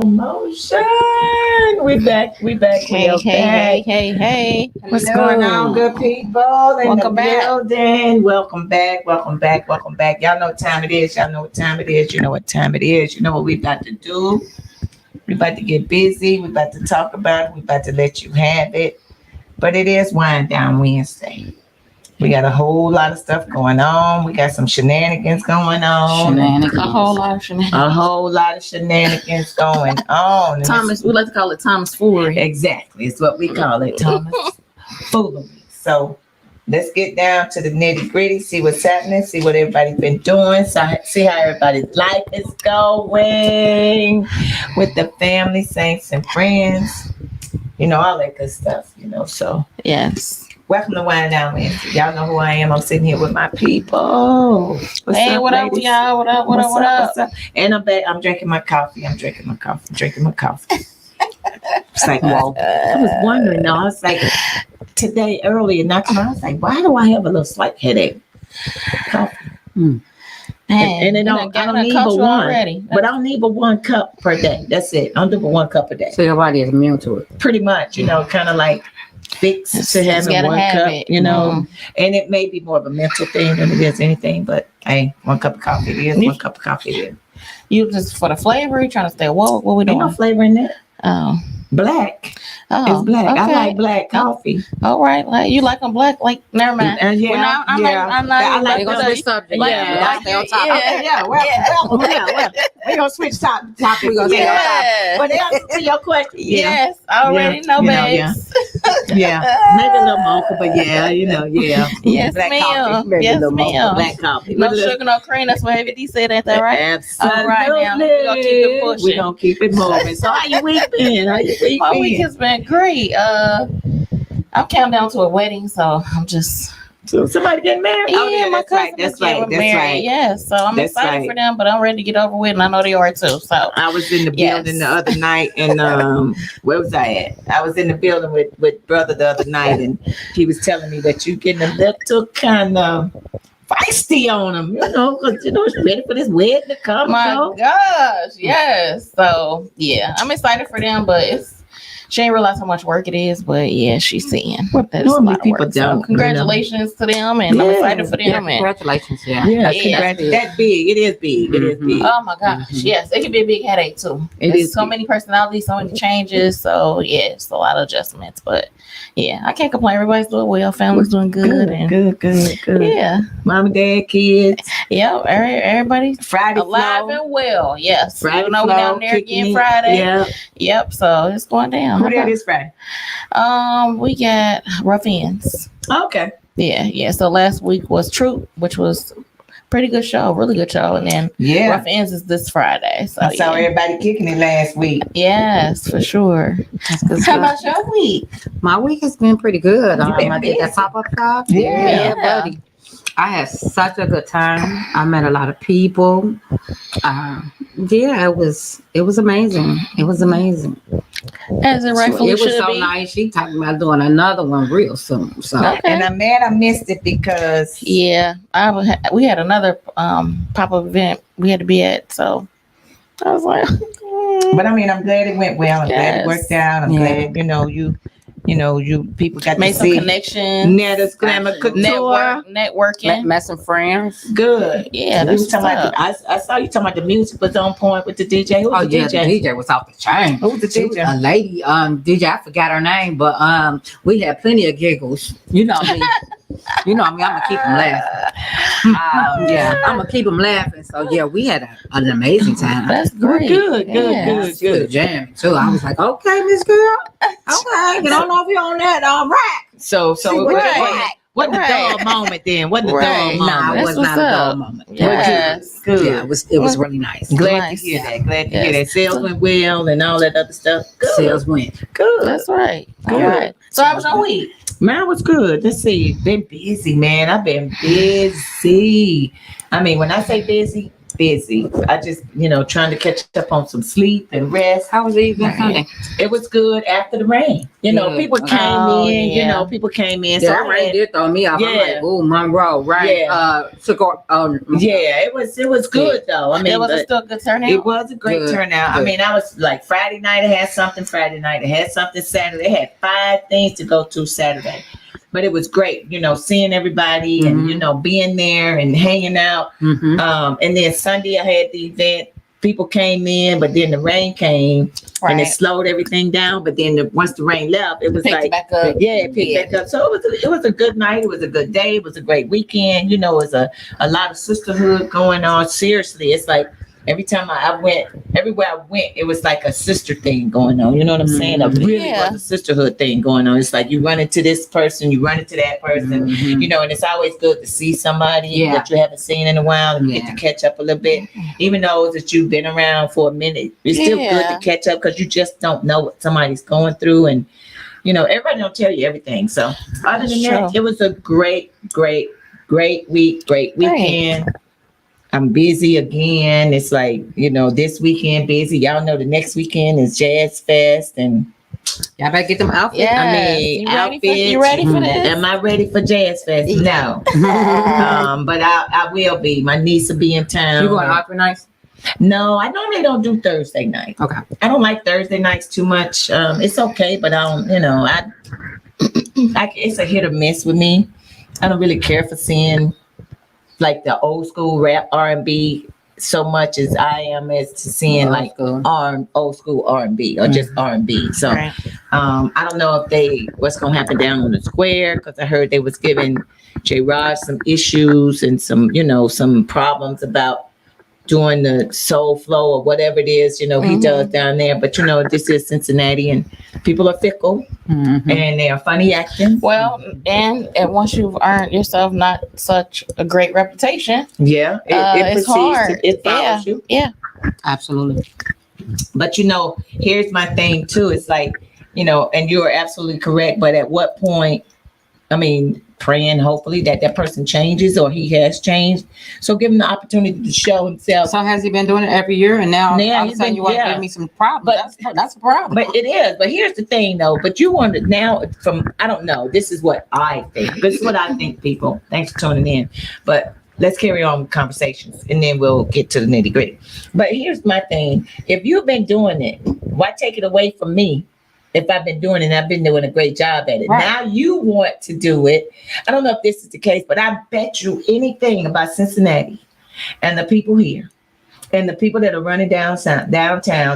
Motion. We back. Hey, hey. What's Hello. going on, good people in Welcome the back. building? Welcome back. Y'all know what time it is. You know what time it is. You know what we about to do. We about to get busy. We about to talk about it. We about to let you have it. But it is Wind Down Wednesday. We got a whole lot of stuff going on. We got some shenanigans going on. A whole lot of shenanigans. A whole lot of shenanigans going on. Thomas, we like to call it Thomas foolery. Exactly. It's what we call it, Thomas. Foolery. So let's get down to the nitty gritty, see what's happening, see what everybody's been doing, see how everybody's life is going with the family, saints, and friends. You know, all that good stuff, So Yes. welcome to Wind Down Wednesday. Y'all know who I am. I'm sitting here with my people. Hey, what up, ladies? y'all? What up? What's up? And I'm back. I'm drinking my coffee. It's like, whoa. I was wondering, though. I was like, today, earlier, not tomorrow, I was like, why do I have a little slight headache? Coffee. And then I don't need but one. Already. But I don't need but 1 cup per day. That's it. I don't do but 1 cup a day. So your body is immune to it. Pretty much, kind of like fixed to having 1 cup, and it may be more of a mental thing than it is anything, but hey, 1 cup of coffee it is, 1 cup of coffee it is. You just for the flavor, you trying to stay woke? What we doing? Ain't no flavor in it. Oh. Black. Oh, it's black. Okay. I like black coffee. All right. Like you like them black? Like never mind. I'm not. I like to switch subject. Yeah. Stay on top. Okay, well, we're gonna switch topic. We're gonna stay on topic. But answer your question. Yes, already know, babes. Yeah. Maybe a little mocha, but yeah. Yes, black ma'am. coffee. Yes, ma'am. Black coffee. No sugar, no cream. That's what Heavy D said. Ain't that right? Absolutely. All right, now we're gonna keep it pushing. We're gonna keep it moving. So how your week been? My week has been great. I'm counting down to a wedding, so I'm just. So somebody getting married? Yeah, my cousin is getting married. Yes, so I'm excited for them, but I'm ready to get over with, and I know they are too. So I was in the building the other night, and where was I at? I was in the building with brother the other night, and he was telling me that you getting a little kind of feisty on him, because she's ready for this wedding to come. My gosh, yes. So yeah, I'm excited for them, but she ain't realize how much work it is, but yeah, she's seeing. Normally people don't. So congratulations to them, and I'm excited for them. Yeah, congratulations, congratulations. That's big. It is big. It is big. Oh my gosh, yes, it can be a big headache too. It is so many personalities, so many changes. So yeah, it's a lot of adjustments, but yeah, I can't complain. Everybody's doing well. Family's doing good. Good. Yeah, mom and dad, kids. Yeah, everybody's Friday alive flow. and well. Yes, Friday we down there again Friday. Yeah. Yep. So it's going down. Who that is Friday? We got Rough Ends. Okay. Yeah. So last week was Troop, which was pretty good show, really good show, and then Rough Ends is this Friday. So I saw everybody kicking it last week. Yes, for sure. How about your week? My week has been pretty good. I did that pop-up shop. Yeah, buddy. I had such a good time. I met a lot of people. It was amazing. It was amazing. As it rightfully should be. It was so be. nice. She talking about doing another one real soon. So And I'm mad I missed it because we had another pop-up event we had to be at, so I was like, but I mean, I'm glad it went well. I'm glad it worked out. I'm glad you people got made to some see connections. Netta's Glamour Couture. Networking. met some friends. Good. Yeah, we was talking about I saw you talking about the music was on point with the DJ. Who was the DJ? The DJ was off the chain. Who was the DJ? A lady, DJ, I forgot her name, but we had plenty of giggles. You know me. I'm gonna keep them laughing. I'm gonna keep them laughing. So yeah, we had an amazing time. That's great. Good. Jam too. I was like, okay, Miss Girl. Okay, you don't know if you're on that rack. So what the Right. dull moment then? What the Right. dull moment? Nah, it That's was what's not a dull up. moment. Yes. Good. Yeah, it was really nice. Glad Nice. to hear that. Glad to hear Yes. that. Sales went well and all that other stuff. Good. Sales went. Good. That's right. All Good. right. So how was your week? Mine was good. Let's see. Been busy, man. I've been busy. I mean, when I say busy, busy. I just, trying to catch up on some sleep and rest. How was the event Right. Sunday? It was good after the rain. Good. People came Oh, in, yeah. people came in. Yeah, So that I rain had- did throw me off. I'm Yeah. like, ooh, Monroe, right? Yeah. Yeah. it was good though. I mean, It was but still a good turnout. it was a great Good, turnout. I good. mean, I was like Friday night I had something, Friday night I had something, Saturday I had 5 things to go to Saturday. But it was great, seeing everybody and being there and hanging out. Mm-hmm. And then Sunday I had the event. People came in, but then the rain came and it Right. slowed everything down. But then once the rain left, it was Picked it like, back up. yeah, it picked Yeah. back up. So it was a good night. It was a good day. It was a great weekend. It was a lot of sisterhood going on. Seriously, it's like every time I went, everywhere I went, it was like a sister thing going on. You know what I'm saying? It really Yeah. was a sisterhood thing going on. It's like you run into this person, you run into that person, Mhm. and it's always good to see somebody Yeah. that you haven't seen in a while and get Yeah. to catch up a little bit. Even though that you've been around for a minute, it's still good Yeah. to catch up because you just don't know what somebody's going through. And, everybody don't tell you everything. So other than that, True. it was a great week, great weekend. I'm busy again. It's like, this weekend busy. Y'all know the next weekend is Jazz Fest and Y'all better get them outfits. Yeah. I mean, You ready for- outfits. you ready for this? Am I ready for Jazz Fest? No. But I will be. My niece will be in town. You going alternate nights? No, I normally don't do Thursday night. Okay. I don't like Thursday nights too much. It's okay, but I don't, it's a hit or miss with me. I don't really care for seeing like the old school rap R&B so much as I am as to seeing like old school R&B or just R&B. So Right. I don't know if what's gonna happen down on the square because I heard they was giving J. Raj some issues and some some problems about doing the soul flow or whatever it is he does down there. But this is Cincinnati and people are fickle Mhm. and they are funny acting. Well, and once you've earned yourself not such a great reputation, Yeah, it's hard. It follows you. Yeah. Absolutely. But here's my thing too. It's like, and you're absolutely correct. But at what point, praying hopefully that person changes or he has changed. So give him the opportunity to show himself. So has he been doing it every year? And now Yeah, all of a he's sudden been- you want to yeah. give me some problems. But- That's a problem. But it is. But here's the thing though. But you want to now I don't know. This is what I think. This is what I think, people. Thanks for tuning in. But let's carry on with conversations and then we'll get to the nitty gritty. But here's my thing. If you've been doing it, why take it away from me? If I've been doing it and I've been doing a great job at it. Right. Now you want to do it. I don't know if this is the case, but I bet you anything about Cincinnati and the people here and the people that are running downtown,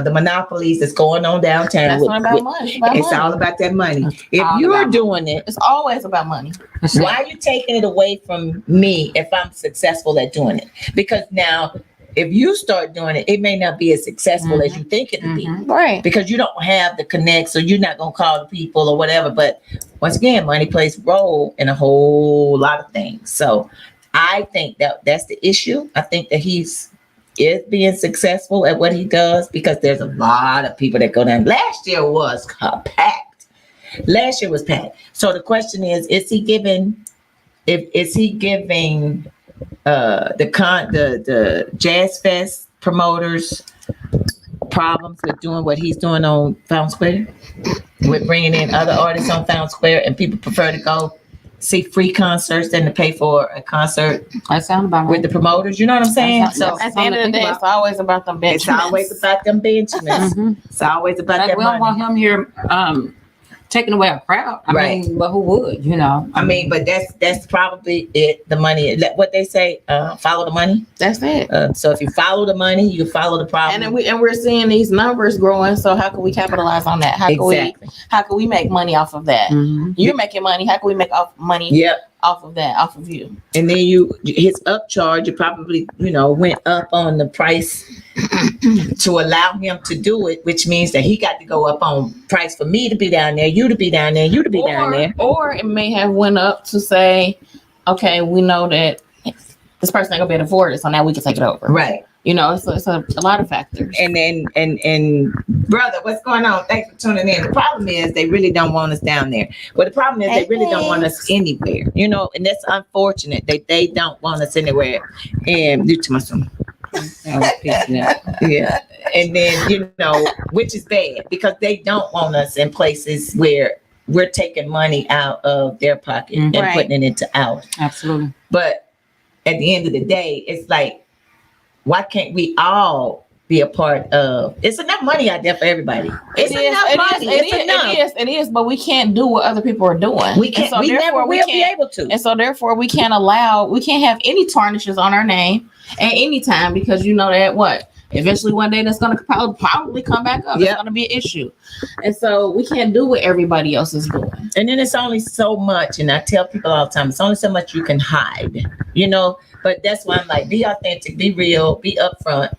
the monopolies that's going on downtown. That's not about money. It's about It's money. all about that money. If all you're about doing it, It's always about money. why are you taking it away from me if I'm successful at doing it? Because now, if you start doing it, it may not be as successful as you think it would be. Mhm. Right. Because you don't have the connect, so you're not gonna call the people or whatever. But once again, money plays a role in a whole lot of things. So I think that's the issue. I think that is being successful at what he does because there's a lot of people that go down. Last year was packed. Last year was packed. So the question is he giving the Jazz Fest promoters problems with doing what he's doing on Fountain Square, with bringing in other artists on Fountain Square, and people prefer to go see free concerts than to pay for a concert That sounds about with right. the promoters. You know what I'm saying? So At the end of the day, it's always about them it's Benjamins. always about them Benjamins. Mhm. It's always about Like, that we don't want money. him here taking away a crowd. I Right. mean, but who would, But that's probably it. The money, what they say, follow the money. That's it. So if you follow the money, you follow the problem. And we're seeing these numbers growing. So how can we capitalize on that? How Exactly. can we make money off of that? Mhm. You're making money. How can we make money Yep. off of that? Off of you? And then his upcharge, you probably, went up on the price to allow him to do it, which means that he got to go up on price for me to be down there, you to be down there, you to be down there. Or it may have went up to say, okay, we know that this person ain't gonna be able to afford it, so now we can take it over. Right. It's a lot of factors. And then, and brother, what's going on? Thanks for tuning in. The problem is they really don't want us down there. But the problem is they really don't want us anywhere, and that's unfortunate that they don't want us anywhere. And due to my son. Yeah. And then, which is bad because they don't want us in places where we're taking money out of their pocket and Right. putting it into ours. Absolutely. But at the end of the day, it's like, why can't we all be a part of? It's enough money out there for everybody. It's enough money. It is, but we can't do what other people are doing. We can't. And so We never therefore, will be able to. And so therefore we can't have any tarnishes on our name at any time, because you know that what? Eventually one day that's gonna probably come back up. Yep. It's gonna be an issue. And so we can't do what everybody else is doing. And then it's only so much, and I tell people all the time, it's only so much you can hide, But that's why I'm like, be authentic, be real, be upfront.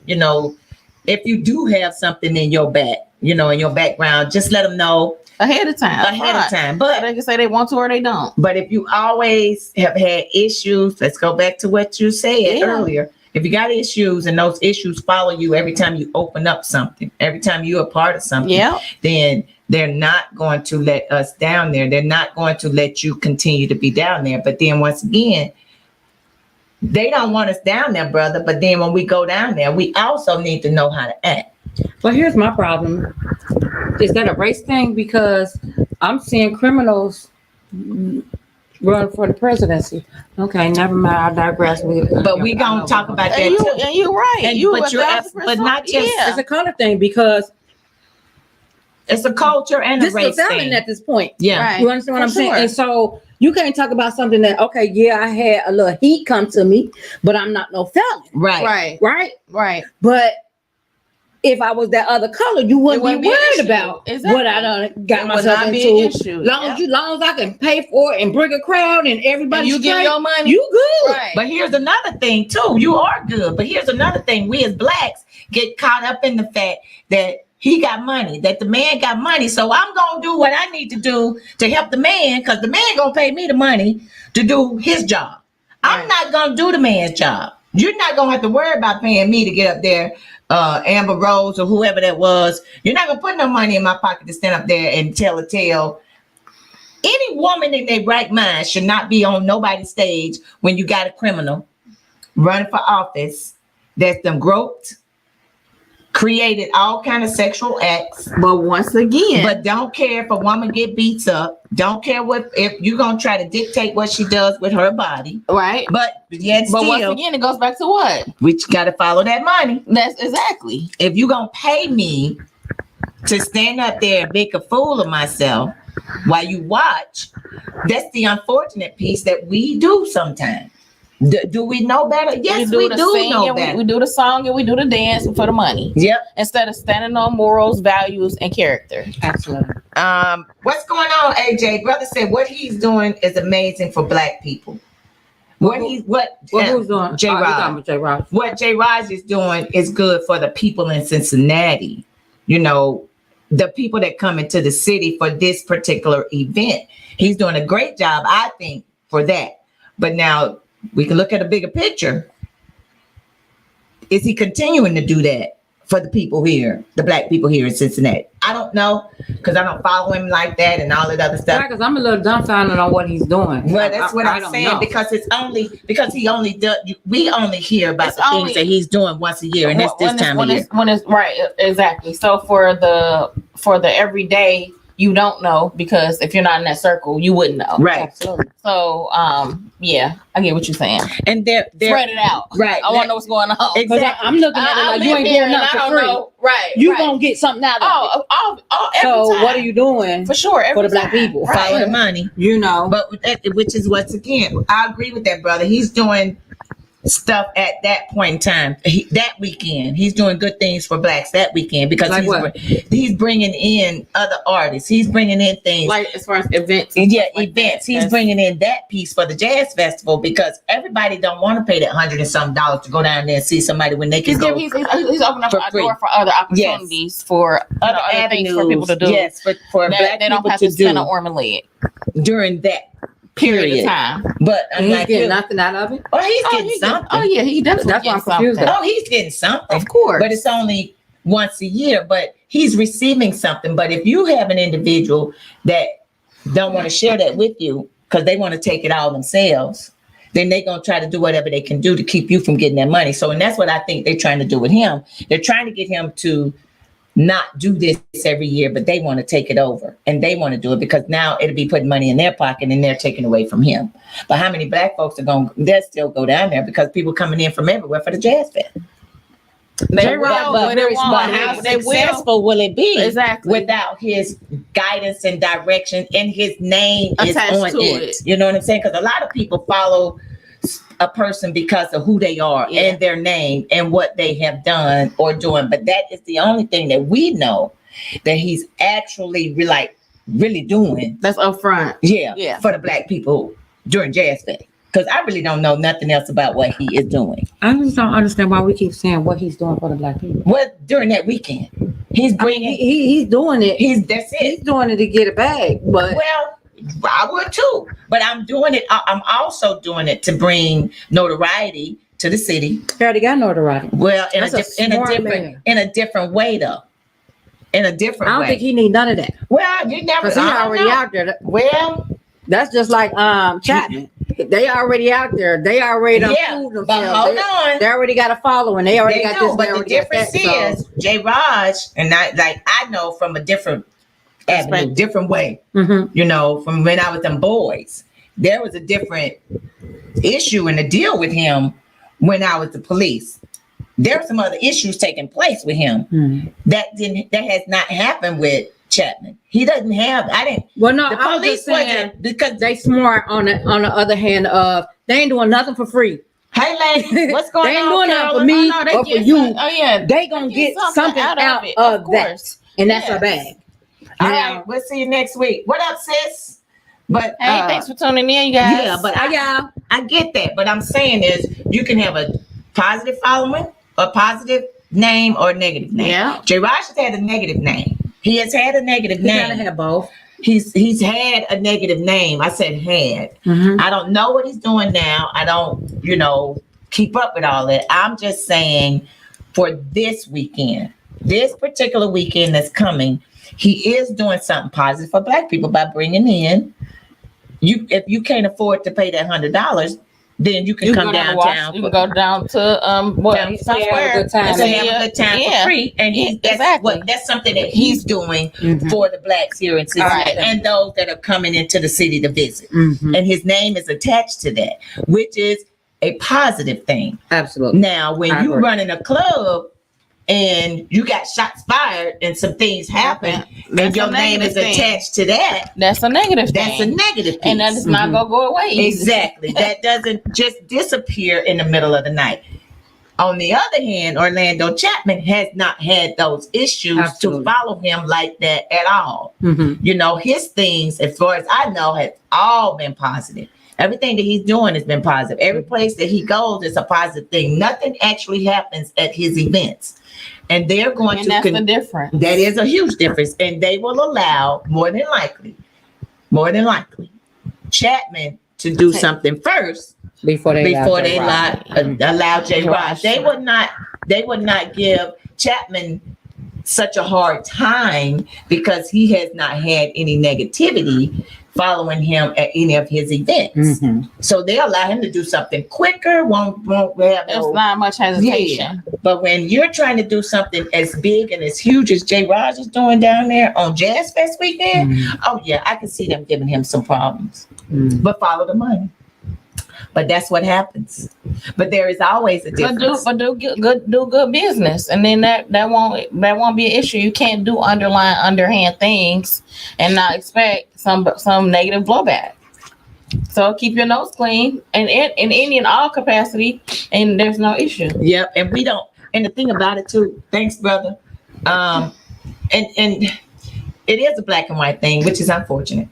If you do have something in your in your background, just let them know Ahead of time. But They can say they want to or they don't. But if you always have had issues, let's go back to what you said earlier. If you got issues and those issues follow you every time you open up something, every time you're a part of something, then they're not going to let us down there. They're not going to let you continue to be down there. But then once again, they don't want us down there, brother. But then when we go down there, we also need to know how to act. Well, here's my problem. Is that a race thing? Because I'm seeing criminals run for the presidency. Okay, never mind. I digress. But we gonna talk about that too. And you're right. But not just. It's a color thing because it's a culture and a this race is a felon thing. at this point. Yeah, right. You understand what For I'm saying? sure. And so you can't talk about something that I had a little heat come to me, but I'm not no felon, right? But if I was that other color, you wouldn't be worried about what I done got myself into. Long as I can pay for it and bring a crowd and everybody, you get your money, you good. Right. But here's another thing too. You are good. But here's another thing. We as blacks get caught up in the fact that he got money, that the man got money. So I'm going to do what I need to do to help the man, because the man going to pay me the money to do his job. I'm not going to do the man's job. You're not going to have to worry about paying me to get up there, Amber Rose or whoever that was. You're not going to put no money in my pocket to stand up there and tell a tale. Any woman in their right mind should not be on nobody's stage when you got a criminal running for office that's them groped, created all kind of sexual acts. But once again, but don't care if a woman get beats up. Don't care if you're gonna try to dictate what she does with her body. Right. But yet but still, once again, it goes back to what? We got to follow that money. That's exactly. If you're gonna pay me to stand up there and make a fool of myself while you watch, that's the unfortunate piece that we do sometimes. Do we know better? Yes, we do know better. We do the song and we do the dance for the money. Yep. Instead of standing on morals, values, and character. Absolutely. What's going on, AJ? Brother said what he's doing is amazing for black people. Who's doing? J-Rod. What J-Rod is doing is good for the people in Cincinnati. The people that come into the city for this particular event. He's doing a great job, I think, for that. But now we can look at a bigger picture. Is he continuing to do that for the people here, the black people here in Cincinnati? I don't know, because I don't follow him like that and all that other stuff. Because I'm a little dumbfounded on what he's doing. Well, that's what I'm saying, because we only hear about the things that he's doing once a year, and that's this time of year. When it's right, exactly. So for the everyday, you don't know, because if you're not in that circle, you wouldn't know. Right. Absolutely. So, yeah, I get what you're saying. And they're spread it out. Right. I want to know what's going on. Exactly. I'm looking at it like you ain't doing nothing for free. Right. You gonna get something out of it. Every so time. what are you doing for sure for the black people? Right. Follow the money. But which is once again, I agree with that, brother. He's doing stuff at that point in time. That weekend, he's doing good things for blacks that weekend, because he's bringing in other artists. He's bringing in things like as far as events. Yeah, events. He's bringing in that piece for the jazz festival, because everybody don't want to pay that $100 and something to go down there and see somebody when they can go. He's opening up a door for other opportunities, for other avenues for people to do. Yes, but for black they people don't have to spend an arm and leg during that period of time. But he's getting nothing out of it. Oh, he's getting something. Oh yeah, he definitely. That's why I'm confused. Oh, he's getting something, of course. But it's only once a year. But he's receiving something. But if you have an individual that don't want to share that with you because they want to take it all themselves, then they're going to try to do whatever they can do to keep you from getting that money. So, and that's what I think they're trying to do with him. They're trying to get him to not do this every year, but they want to take it over, and they want to do it because now it'll be putting money in their pocket and they're taking away from him. But how many black folks are going to, they'll still go down there because people coming in from everywhere for the Jazz Fest. They will, but how they successful will it be Exactly. without his guidance and direction, and his name Attached is on to it. You know what I'm saying? Because a lot of people follow a person because of who they are and their name and what they have done or doing. But that is the only thing that we know that he's actually really doing. That's upfront. Yeah. For the black people during Jazz Fest. Because I really don't know nothing else about what he is doing. I just don't understand why we keep saying what he's doing for the black people. Well, during that weekend, he's bringing. He's doing it. That's it. He's doing it to get it back. But Well, I would too. But I'm doing it. I'm also doing it to bring notoriety to the city. he already got notoriety. Well, in That's a smart man. a different way though. In a different I don't way. think he need none of that. Well, you never. Because he's I don't already know. out there. Well, That's just like Chapman. They already out there. They already done yeah. proved But themselves. hold on. They already got a following. They already They got do, this. but They the already got difference that, is J. Raj and I know from a different avenue, different way. Mhm. You know, from when I was in boys, there was a different issue and a deal with him when I was the police. There were some other issues taking place with him Mhm. that has not happened with Chapman. He doesn't have. I didn't. Well, no, The I was police just saying wasn't because they smart on the other hand of they ain't doing nothing for free. Hey, ladies, what's going They ain't on? doing nothing for Carolyn? me Oh, no, they or for get you. Oh yeah, They gonna get something out of it, that, of course. and that's Yes. a bag. All Now- right, we'll see you next week. What up, sis? But Hey, thanks for tuning in, you guys. yeah, but y'all. I get that. But I'm saying is you can have a positive following, a positive name, or a negative name. Yeah. J. Raj has had a negative name. He has had a negative You gotta name. have both. He's had a negative name. I said had. Mhm. I don't know what he's doing now. I don't, keep up with all that. I'm just saying for this particular weekend that's coming, he is doing something positive for black people by bringing in if you can't afford to pay that $100, then you can You come go down to downtown. You can go down to Down Times to have a Square good time. and to see, have a good time yeah. for free, and Exactly. that's something that he's doing Mhm. for the blacks here in Cincinnati Right. and those that are coming into the city to visit. Mhm. And his name is attached to that, which is a positive thing. Absolutely. Now, when I you agree. run in a club and you got shots fired and some things happen, and That's your a name is negative thing. attached to that, That's a negative that's a thing. negative piece. And that is not gonna go away. Exactly. That doesn't just disappear in the middle of the night. On the other hand, Orlando Chapman has not had those issues Absolutely. to follow him like that at all. Mhm. His things, as far as I know, has all been positive. Everything that he's doing has been positive. Every place that he goes is a positive thing. Nothing actually happens at his events. And they're going And to that's the difference. that is a huge difference. And they will allow more than likely, Chapman to do Okay. something first Before they allow J. Raj. They would not give Chapman such a hard time because he has not had any negativity following him at any of his events. Mhm. So they allow him to do something quicker, won't have There's no. not much hesitation. But when you're trying to do something as big and as huge as J. Raj is doing down there on Jazz Fest weekend, oh yeah, I can see them giving him some problems. Mhm. But follow the money. But that's what happens. But there is always a difference. But do good business, and then that won't be an issue. You can't do underhand things and not expect some negative blowback. So keep your nose clean and in any and all capacity, and there's no issue. Yep, and we don't. And the thing about it too. Thanks, brother. And it is a black and white thing, which is unfortunate.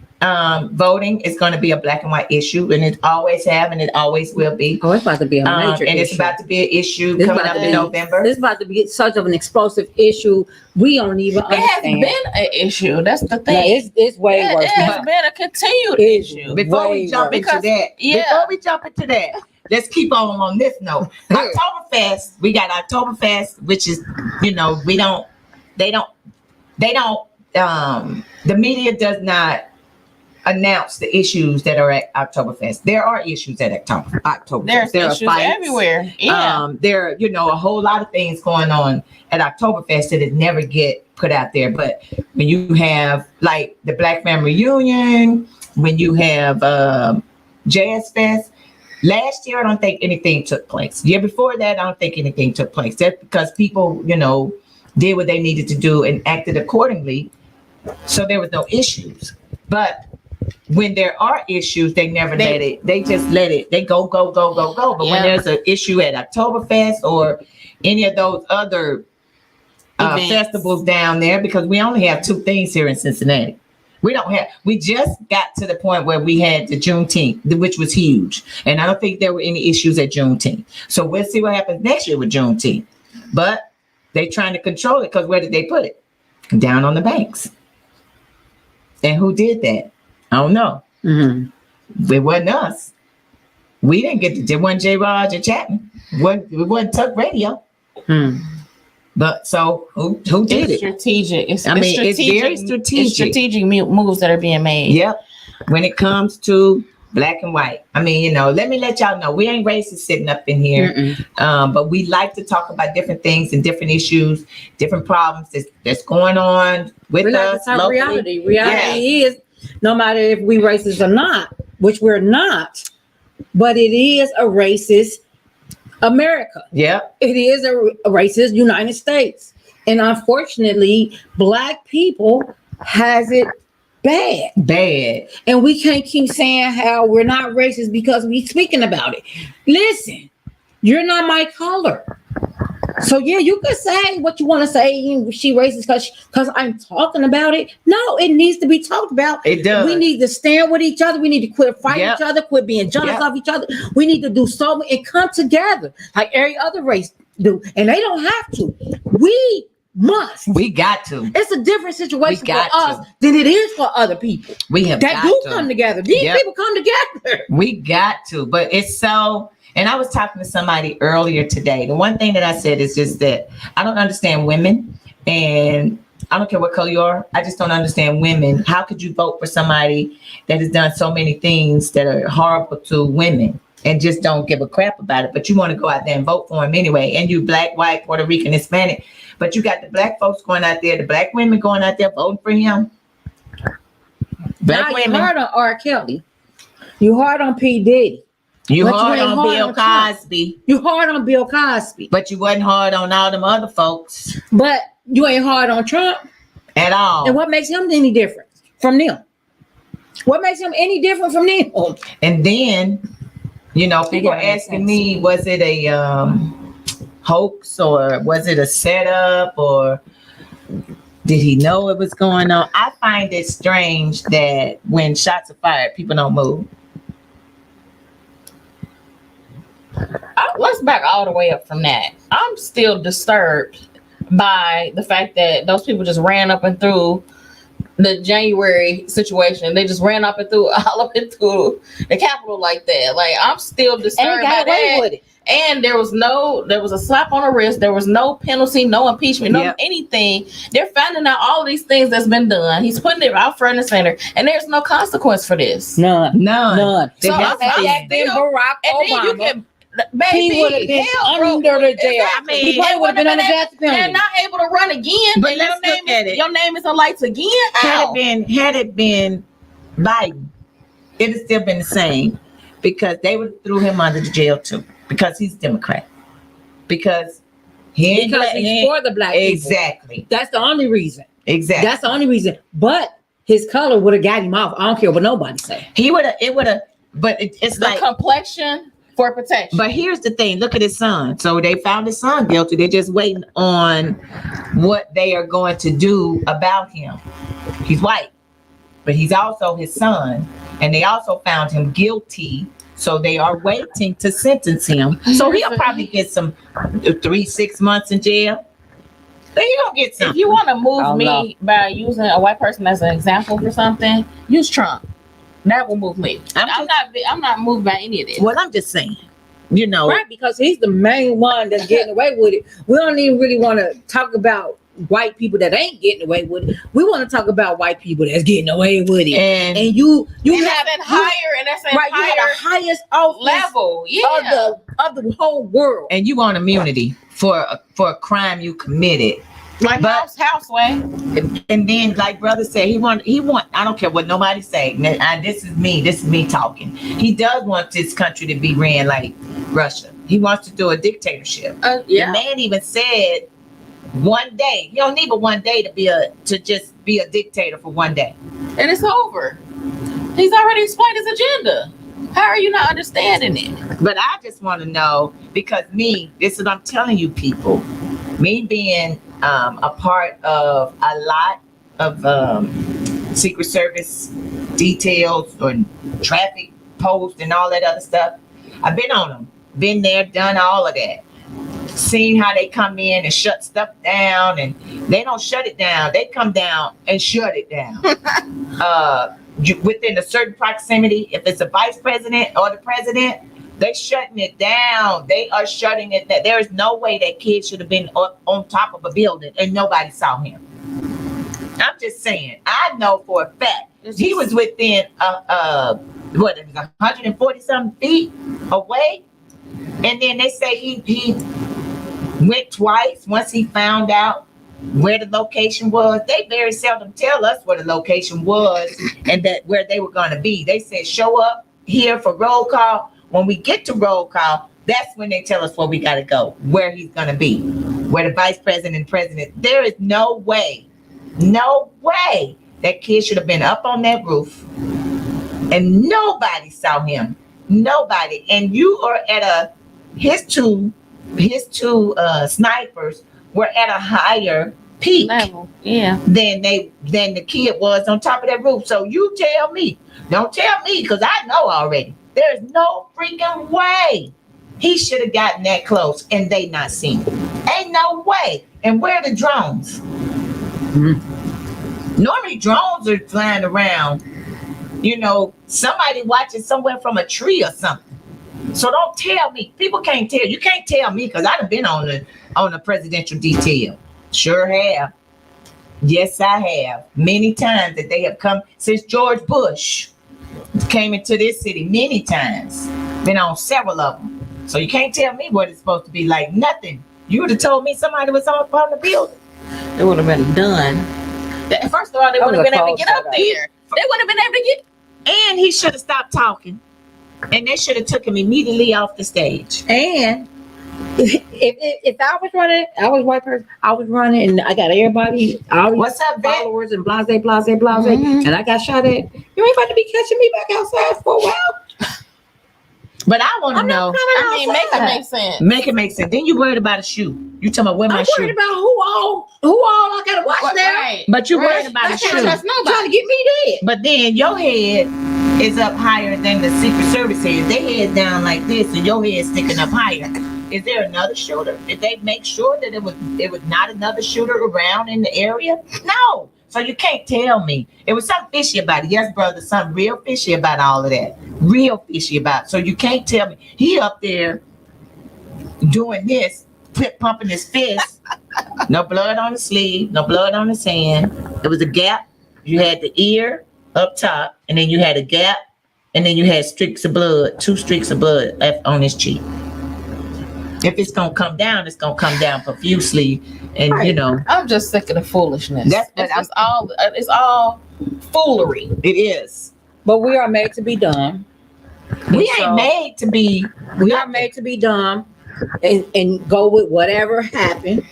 Voting is going to be a black and white issue, and it always have, and it always will be. Oh, it's about to be a major and it's issue. about to be an issue It's coming about up to in be- November. It's about to be such of an explosive issue. We don't even It has understand. been an issue. That's the No, thing. it's way It worse. has But- been a continued It's issue. Before we way jump worse. into that, let's keep on this note. Oktoberfest, we got Oktoberfest, which is, the media does not announce the issues that are at Oktoberfest. There are issues at Oktoberfest. There's There are issues fights. everywhere. Yeah. There are, a whole lot of things going on at Oktoberfest that it never get put out there. But when you have like the Black Family Reunion, when you have Jazz Fest, last year I don't think anything took place. The year before that, I don't think anything took place. That's because people, did what they needed to do and acted accordingly. So there was no issues. But when there are issues, they never let it. They just let it. They go. But when there's an issue at Oktoberfest or any of those other festivals down there, because we only have 2 things here in Cincinnati. We just got to the point where we had the Juneteenth, which was huge. And I don't think there were any issues at Juneteenth. So we'll see what happens next year with Juneteenth. But they're trying to control it because where did they put it? Down on the banks. And who did that? I don't know. Mm-hmm. It wasn't us. We didn't get it wasn't J. Raj or Chapman. It wasn't Tuck Radio. But so who did it? Strategic. It's very strategic. It's strategic moves that are being made. Yep. When it comes to black and white. Let me let y'all know we ain't racist sitting up in here. But we like to talk about different things and different issues, different problems that's going on with us. Locally. Reality is, no matter if we racist or not, which we're not, but it is a racist America. Yeah. It is a racist United States. And unfortunately, black people has it bad. And we can't keep saying how we're not racist because we speaking about it. Listen, you're not my color. So yeah, you can say what you want to say. She racist because I'm talking about it. No, it needs to be talked about. It does. We need to stand with each other. We need to quit fighting each other, quit being jealous of each other. We need to do so and come together like every other race do. And they don't have to. We must. We got to. It's a different situation for us than it is for other people. We have that do come together. These people come together. We got to, but it's so. And I was talking to somebody earlier today. The one thing that I said is just that I don't understand women, and I don't care what color you are. I just don't understand women. How could you vote for somebody that has done so many things that are horrible to women and just don't give a crap about it? But you want to go out there and vote for him anyway. And you black, white, Puerto Rican, Hispanic. But you got the black folks going out there, the black women going out there voting for him. Black women. You hard on R. Kelly. You hard on P. Diddy. You hard on Bill Cosby. You hard on Bill Cosby. But you wasn't hard on all them other folks. But you ain't hard on Trump. At all. And what makes him any different from them? What makes him any different from them? And then, people are asking me, was it a hoax or was it a setup or did he know it was going on? I find it strange that when shots are fired, people don't move. Let's back all the way up from that. I'm still disturbed by the fact that those people just ran up and through the January situation. They just ran up and through all up and through the Capitol like that. Like, I'm still disturbed by that. With it. And there was a slap on the wrist. There was no penalty, no impeachment, no anything. They're finding out all of these things that's been done. He's putting it out front and center, and there's no consequence for this. None. So I'm Barack Obama. Baby, he would have been under the jail. Exactly. He would have been under death penalty. And not able to run again. But let's look at it. Your name is in lights again. Had it been Biden, it would still been the same because they would have threw him under the jail too because he's Democrat. Because he's for the black people. Exactly. That's the only reason. Exactly. That's the only reason. But his color would have got him off. I don't care what nobody say. He would have. It would have. But it's the like complexion. For protection. But here's the thing. Look at his son. So they found his son guilty. They're just waiting on what they are going to do about him. He's white, but he's also his son. And they also found him guilty. So they are waiting to sentence him. So he'll probably get some 3-6 months in jail. Then you're going to get something. If you want to move me by using a white person as an example for something, use Trump. That will move me. I'm not moved by any of this. Well, I'm just saying, right? Because he's the main one that's getting away with it. We don't even really want to talk about white people that ain't getting away with it. We want to talk about white people that's getting away with it. And And you And have that's higher, and that's at right, you have higher the highest office level. Yeah. of the whole world. and you want immunity for a crime you committed. Like But- Houseway. And then, like brother said, he want. I don't care what nobody say. This is me talking. He does want this country to be ran like Russia. He wants to do a dictatorship. The man even said one day. You don't need but one day to just be a dictator for one day. And it's over. He's already explained his agenda. How are you not understanding it? But I just want to know, because this is what I'm telling you people, me being a part of a lot of Secret Service details or traffic posts and all that other stuff. I've been on them, been there, done all of that. Seen how they come in and shut stuff down, and they don't shut it down. They come down and shut it down. Within a certain proximity, if it's a vice president or the president, they shutting it down. They are shutting it down. There is no way that kid should have been up on top of a building and nobody saw him. I'm just saying. I know for a fact he was within what, it was 140 something feet away, and then they say he went twice. Once he found out where the location was, they very seldom tell us where the location was and that where they were going to be. They said show up here for roll call. When we get to roll call, that's when they tell us where we got to go, where he's going to be, where the vice president and president. There is no way that kid should have been up on that roof and nobody saw him. Nobody. And you are at his two snipers were at a higher peak Level. Yeah. than the kid was on top of that roof. So you tell me, don't tell me, because I know already. There's no freaking way he should have gotten that close and they not seen it. Ain't no way. And where are the drones? Normally drones are flying around, somebody watching somewhere from a tree or something. So don't tell me. People can't tell. You can't tell me, because I've been on the presidential detail. Sure have. Yes, I have. Many times that they have come since George Bush came into this city many times. Been on several of them. So you can't tell me what it's supposed to be like. Nothing. You would have told me somebody was on the building. It would have been done. First of all, they would have been able to get up there. They would have been able to get. And he should have stopped talking. And they should have took him immediately off the stage. And if I was running, I was a white person, I was running and I got everybody, all What's these up, Vic? followers and blase, and I got shot at. You ain't about to be catching me back outside for a while. But I want to I'm know. not coming Make it outside. make sense. Make it make sense. Then you worried about a shoe. You talking about where my I'm shoe? worried about who all I gotta watch now. Right. But you Right. worried about a I can't shoe. trust Trying nobody. to get me dead. But then your head is up higher than the Secret Service head. Their head down like this, and your head sticking up higher. Is there another shooter? Did they make sure that it was not another shooter around in the area? No. So you can't tell me. It was something fishy about it. Yes, brother, something real fishy about all of that. Real fishy about it. So you can't tell me. He up there doing this, pumping his fist. No blood on the sleeve, no blood on his hand. There was a gap. You had the ear up top, and then you had a gap, and then you had streaks of blood, 2 streaks of blood left on his cheek. If it's gonna come down, it's gonna come down profusely, and Right. I'm just sick of the foolishness. That's what It's all foolery. it is. But we are made to be dumb. We So- ain't made to be. We are made to be dumb and go with whatever happened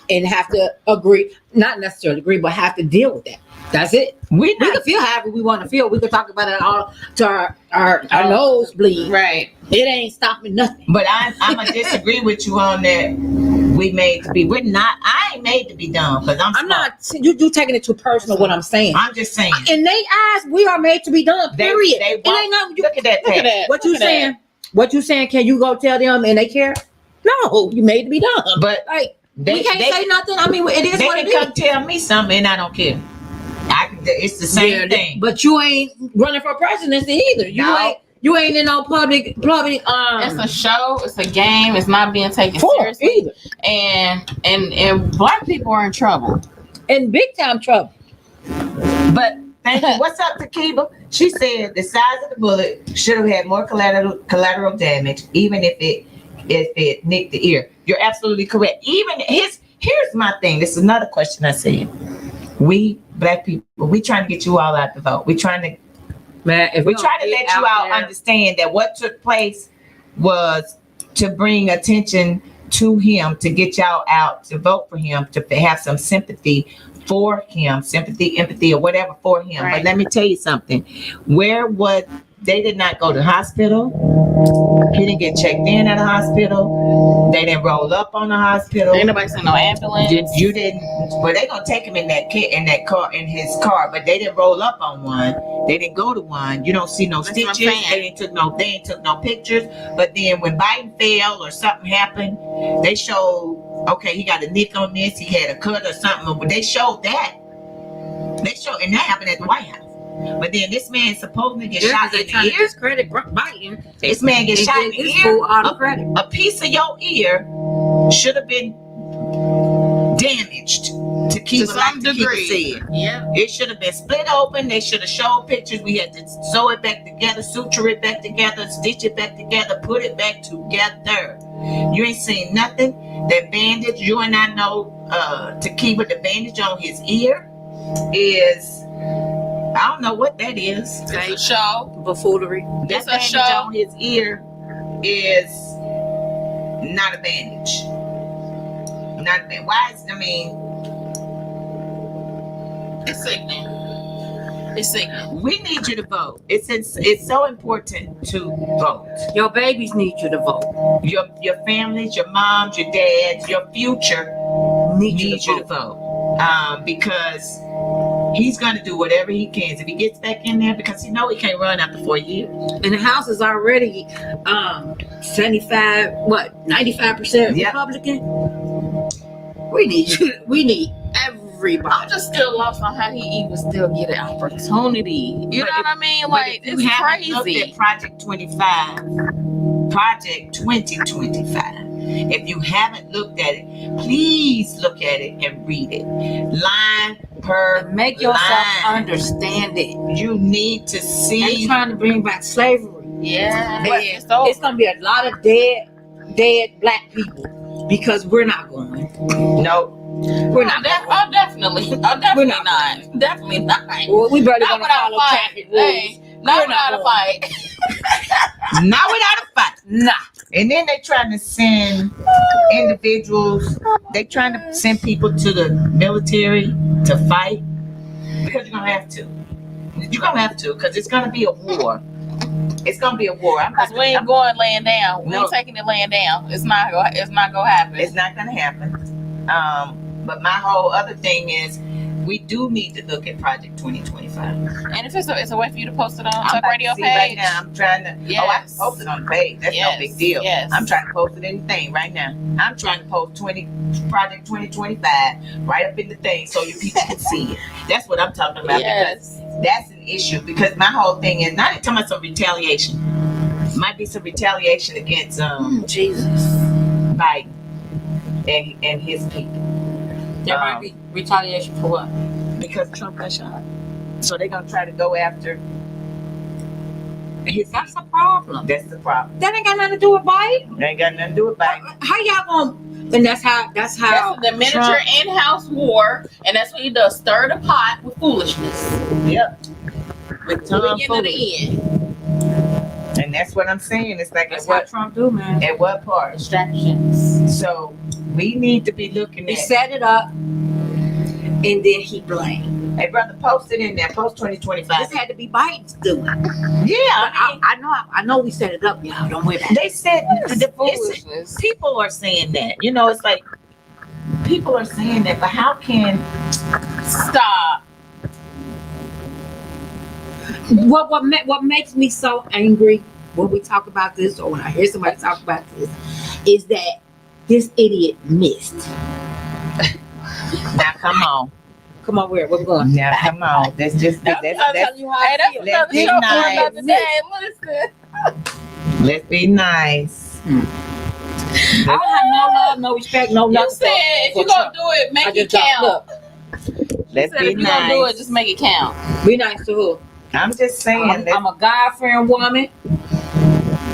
and have to agree, not necessarily agree, but have to deal with that. That's it. We We not. can feel however we want to feel. We can talk about it all to our nose bleed. Right. It ain't stopping nothing. But I'm gonna disagree with you on that. We made to be. We're not. I ain't made to be dumb because I'm I'm smart. not. You taking it too personal. What I'm saying. I'm just saying. In their eyes, we are made to be dumb. They- Period. they It won't- ain't nothing. Look at that. Look at Pat. that. What you Look at that. saying? What you saying? Can you go tell them and they care? No, you made to be dumb. But Like they, we can't they, say nothing. I mean, it is they what can it come is. tell me something and I don't care. It's the same thing. But you ain't running for presidency either. You You ain't in no public. It's a show. It's a game. It's not being taken seriously. either. And black people are in trouble. In big time trouble. But thank you. What's up, Takiba? She said the size of the bullet should have had more collateral damage, even if it nicked the ear. You're absolutely correct. Here's my thing. This is another question I said. We black people, we trying to get you all out the vote. We trying to Man, if we try to let you all understand that what took place was to bring attention to him, to get y'all out to vote for him, to have some sympathy for him, sympathy, empathy, or whatever for him. Right. But let me tell you something. They did not go to the hospital. He didn't get checked in at a hospital. They didn't roll up on the hospital. Ain't nobody seen no ambulance. You didn't. Well, they gonna take him in his car, but they didn't roll up on one. They didn't go to one. You don't see no That's what I'm stitches. saying. They ain't took no pictures. But then when Biden fell or something happened, they showed. Okay, he got a nick on this. He had a cut or something. But they showed that. And that happened at the White House. But then this man supposedly get shot in the ear. Credit Biden. This man gets shot in the ear. Out of credit. A piece of your ear should have been damaged to keep To some degree. said. Yeah. It should have been split open. They should have showed pictures. We had to sew it back together, suture it back together, stitch it back together, put it back together. You ain't seen nothing. That bandage, you and I know, to keep the bandage on his ear is, I don't know what that is. It's a show. Buffoonery. That It's a bandage show. on his ear is not a bandage. Not a bandage. Why is, It's sickening. It's sickening. we need you to vote. It's so important to vote. Your babies need you to vote. Your families, your moms, your dads, your future Need need you to vote. Because he's going to do whatever he can. If he gets back in there, because he know he can't run after 4 years. And the House is already 95% Yeah. Republican. We need everybody. I'm just still lost on how he even still get an opportunity. You know what I mean? But Like, if you it's haven't looked crazy. at Project 2025, if you haven't looked at it, please look at it and read it. Line per Make yourself line. understand it. You need to They're see. trying to bring back slavery. Yeah. But It's over. it's gonna be a lot of dead black people because we're not going. No, We're not. Oh, definitely. Oh, definitely We're not. not. Definitely not. Well, we barely Not gonna without follow a fight. traffic rules. Hey, not We're not without a going. fight. not without a fight. Nah. And then they trying to send individuals. They trying to send people to the military to fight because you're gonna have to. You're gonna have to because it's gonna be a war. It's gonna be a war. Because we ain't going laying down. We No. ain't taking it laying down. It's not gonna happen. It's not gonna happen. But my whole other thing is, we do need to look at Project 2025. And if it's a way for you to post it on I'm Tuck about Radio to see right page. now. I'm trying to. Yes. Oh, I can post it on the page. That's no Yes, big deal. yes. I'm trying to post it in the thing right now. I'm trying to post Project 2025 right up in the thing so you people can see it. That's what I'm talking about. Yes. Because that's an issue. Because my whole thing is not talking about some retaliation. Might be some retaliation against Jesus. Biden and his people. There might be retaliation for what? Because Trump got shot. So they're gonna try to go after his. That's a problem. That's the problem. That ain't got nothing to do with Biden. They ain't got nothing to do with Biden. How y'all gonna? And that's how. That's the miniature Trump- in-house war, and that's what he does: stir the pot with foolishness. Yep. With Beginning to tomfoolery. the end. And that's what I'm saying. It's like That's at what Trump do, man. what part? Distractions. So we need to be looking He at. set it up, and then he blamed. Hey, brother, post it in there. Post 2025. This had to be Biden's doing. Yeah, But I know we set it up, y'all. Don't worry about it. they said the Foolishness. people are saying that. You know, it's like people are saying that, but how can Stop. What makes me so angry when we talk about this, or when I hear somebody talk about this, is that this idiot missed. now come on? Come on, where we're going? Now come on. That's Hey, that's Let's another be show for nice. another day. Listen. Let's be nice. I don't have no love, no respect, no You nothing. said if you're gonna do it, I make it just don't count. look. Let's Said be if you're gonna do it, nice. just make it count. Be nice to who? I'm just saying. I'm a God fearing woman.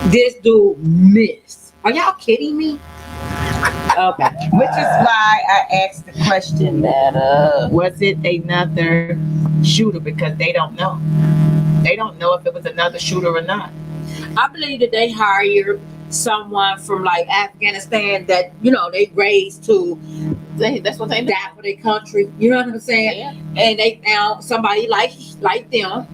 This dude miss. Are y'all kidding me? Okay. Which is why I asked the question, That was it another shooter? Because they don't know. They don't know if it was another shooter or not. I believe that they hired someone from like Afghanistan that, you know, they raised to that's what they do. die for their country. You know what I'm saying? Yeah. And they found somebody like them,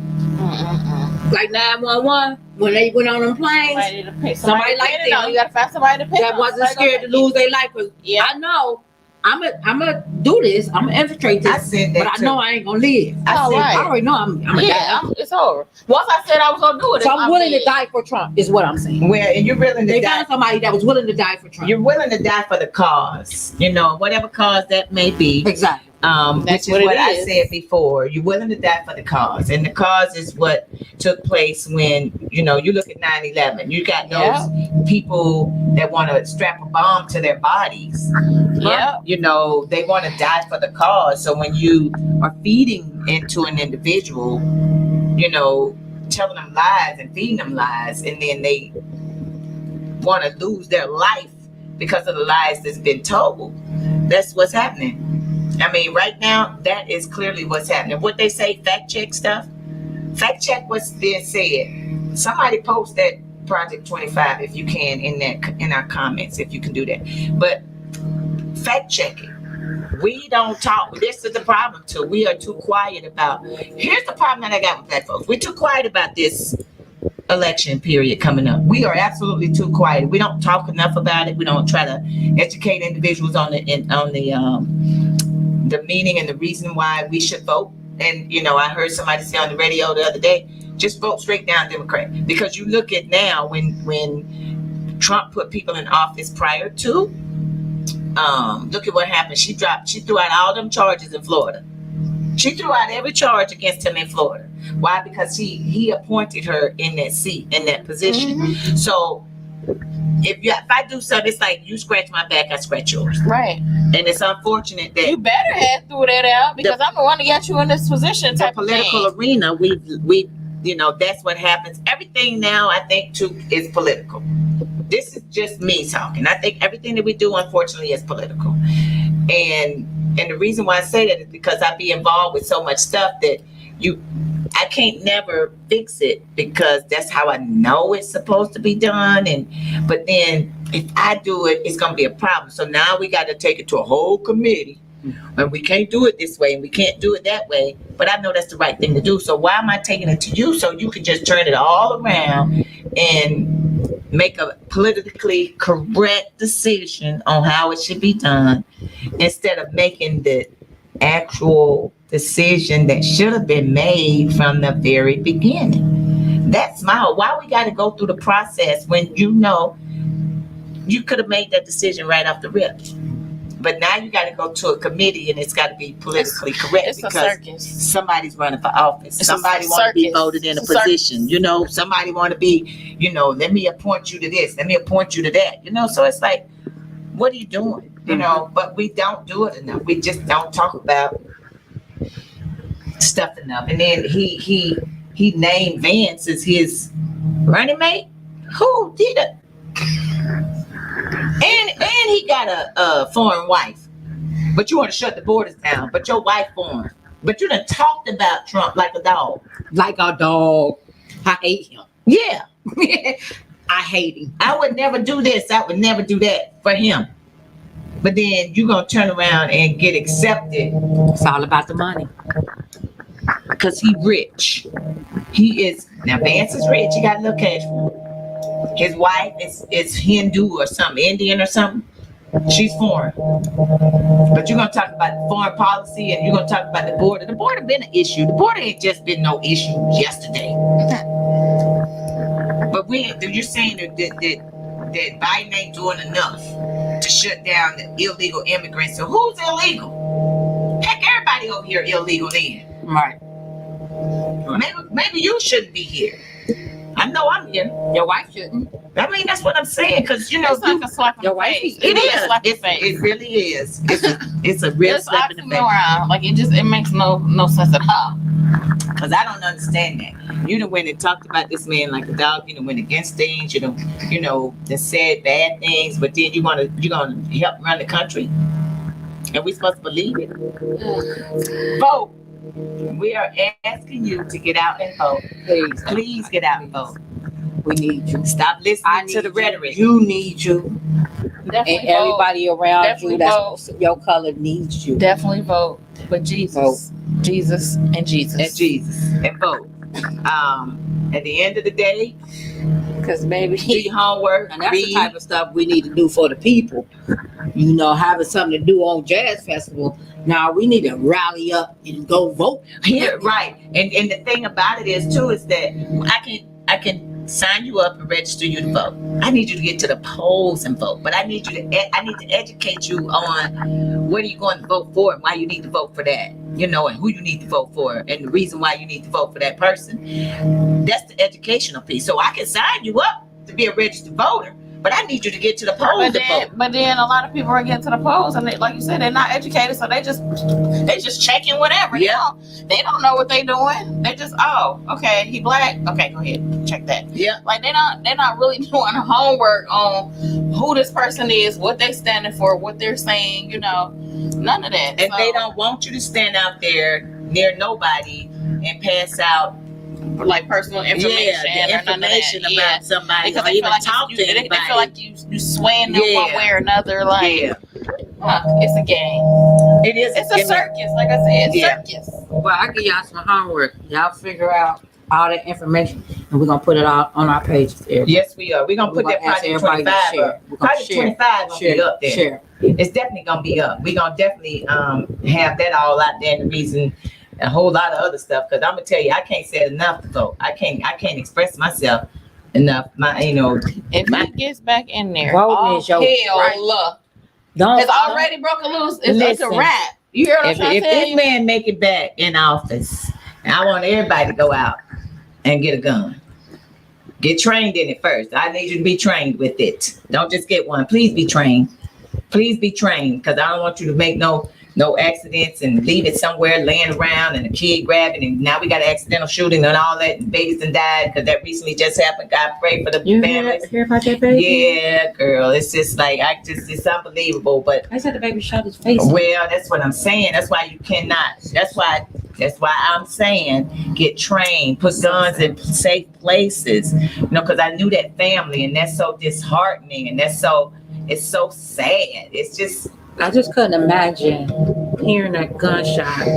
like 911, when they went on them planes, Somebody to pick. Somebody like to pick it on. them You gotta find somebody to pick. that on. wasn't Somebody scared to gonna lose their life. Cause Yeah. I know I'm gonna do this. I'm gonna infiltrate I this, said but that I too. know I ain't gonna live. I All said, right. I already know I'm gonna Yeah, die. it's over. Once I said I was gonna do it, So I'm willing to dead. die for Trump. Is what I'm saying. well, and you're willing to They die. found somebody that was willing to die for Trump. You're willing to die for the cause, you know, whatever cause that may be. Exactly. That's Which is what it what I is. said before. You're willing to die for the cause, and the cause is what took place when, you know, you look at 9/11. You got those people that want to strap a bomb to their bodies. Yeah. You know, they want to die for the cause. So when you are feeding into an individual, you know, telling them lies and feeding them lies, and then they want to lose their life because of the lies that's been told. That's what's happening. I mean, right now, that is clearly what's happening. What they say, fact check stuff. Fact check what's being said. Somebody post that Project 25 if you can in our comments, if you can do that. But fact check it. We don't talk. This is the problem too. We are too quiet about. Here's the problem that I got with black folks. We're too quiet about this election period coming up. We are absolutely too quiet. We don't talk enough about it. We don't try to educate individuals on the meaning and the reason why we should vote. And you know, I heard somebody say on the radio the other day, just vote straight down Democrat. Because you look at now when Trump put people in office prior to, look at what happened. She threw out all them charges in Florida. She threw out every charge against him in Florida. Why? Because he appointed her in that seat, in that position. Mm-hmm. So if I do something, it's like you scratch my back, I scratch yours. Right. And it's unfortunate that You better have threw that out because I'm the one that got you in this position. the Type political of thing. arena, we you know, that's what happens. Everything now, I think, too, is political. This is just me talking. I think everything that we do, unfortunately, is political. And the reason why I say that is because I be involved with so much stuff that I can't never fix it because that's how I know it's supposed to be done. But then if I do it, it's gonna be a problem. So now we got to take it to a whole committee, and we can't do it this way and we can't do it that way. But I know that's the right thing to do. So why am I taking it to you so you can just turn it all around and make a politically correct decision on how it should be done instead of making the actual decision that should have been made from the very beginning? That's why we got to go through the process when you know you could have made that decision right off the rip. But now you got to go to a committee and it's got to be politically correct It's a because circus. somebody's running for office. It's Somebody a want to be circus. voted in a It's a position. You know, somebody want to be, you know, let me appoint you to this. Let me appoint you to that. You know, so it's like, what are you doing? You know, but we don't do it enough. We just don't talk about stuff enough. And then he named Vance as his running mate. Who did it? And he got a foreign wife. But you want to shut the borders down. But your wife foreign. But you done talked about Trump like a dog. Like a dog. I hate him. Yeah. I hate him. I would never do this. I would never do that for him. But then you're going to turn around and get accepted. It's all about the money. Because he rich. He is, now Vance is rich. He got a little cash flow. His wife is Hindu or something, Indian or something. She's foreign. But you're going to talk about foreign policy and you're going to talk about the border. The border been an issue. The border ain't just been no issue yesterday. But you're saying that Biden ain't doing enough to shut down the illegal immigrants. So who's illegal? Heck, everybody over here illegal then. Right. Maybe you shouldn't be here. I know I'm here. Your wife shouldn't. I mean, that's what I'm saying. Because, you know, It's like a slap in Your the wife face. is- it It's a is. slap in the face. It really is. It's a real It's slap in the face. oxymoron. Like it makes no sense at all. Because I don't understand that. You done went and talked about this man like a dog. You done went against things. You know, that said bad things. But then you're gonna help run the country. And we supposed to believe it? Vote. We are asking you to get out and vote. Please, Please get out and vote. we need you. Stop I listening need to the rhetoric. You need you, Definitely and vote. everybody around Definitely you that's your color needs you. Definitely vote for Jesus. Jesus and Jesus. And Jesus. And vote. At the end of the day, Because baby, do your homework. and that's the Read. type of stuff we need to do for the people. You know, having something to do on Jazz Festival. Now we need to rally up and go vote. Yeah, right. And the thing about it is too is that I can sign you up and register you to vote. I need you to get to the polls and vote, but I need to educate you on what are you going to vote for and why you need to vote for that. You know, and who you need to vote for and the reason why you need to vote for that person. That's the educational piece. So I can sign you up to be a registered voter, but I need you to get to the polls and vote. But then a lot of people are getting to the polls, and they, like you said, they're not educated, so they just checking whatever. Yeah. They don't know what they doing. They just okay, he black. Okay, go ahead, check that. Yeah. Like they're not really doing homework on who this person is, what they standing for, what they're saying. You know, none of that. And So, they don't want you to stand out there near nobody and pass out like personal information, the or none of information that. about somebody Because or they even feel like talk to they anybody. feel like you swaying them one Yeah. way or another. Like Yeah. it's a game. It is. It's a circus, like I said. Yeah. Circus. Well, I give y'all some homework. Y'all figure out all that information, and we're gonna put it out on our pages. Yes, we are. We're gonna put that ask Project everybody to 25 share. up. We're gonna Project share. 25 gonna be up there. Share. It's definitely gonna be up. We're gonna definitely have that all out there, and the reason a whole lot of other stuff. Because I'm gonna tell you, I can't say enough to vote. I can't express myself enough. If My- he gets back in there, Voting all is your hell right. Don't. it's already broken loose. It's a Listen, wrap. You heard what I'm if trying to tell this you? man make it back in office, and I want everybody to go out and get a gun. Get trained in it first. I need you to be trained with it. Don't just get one. Please be trained. Please be trained, because I don't want you to make no accidents and leave it somewhere laying around and a kid grabbing, and now we got an accidental shooting and all that, and babies and died because that recently just happened. God pray for the You families. hear about that baby? Yeah, girl, it's just like it's unbelievable. But I said the baby shot his face. well, that's what I'm saying. That's why you cannot. That's why I'm saying get trained, put guns in safe places. You know, because I knew that family, and that's so disheartening, and it's so sad. It's just. I just couldn't imagine hearing that gunshot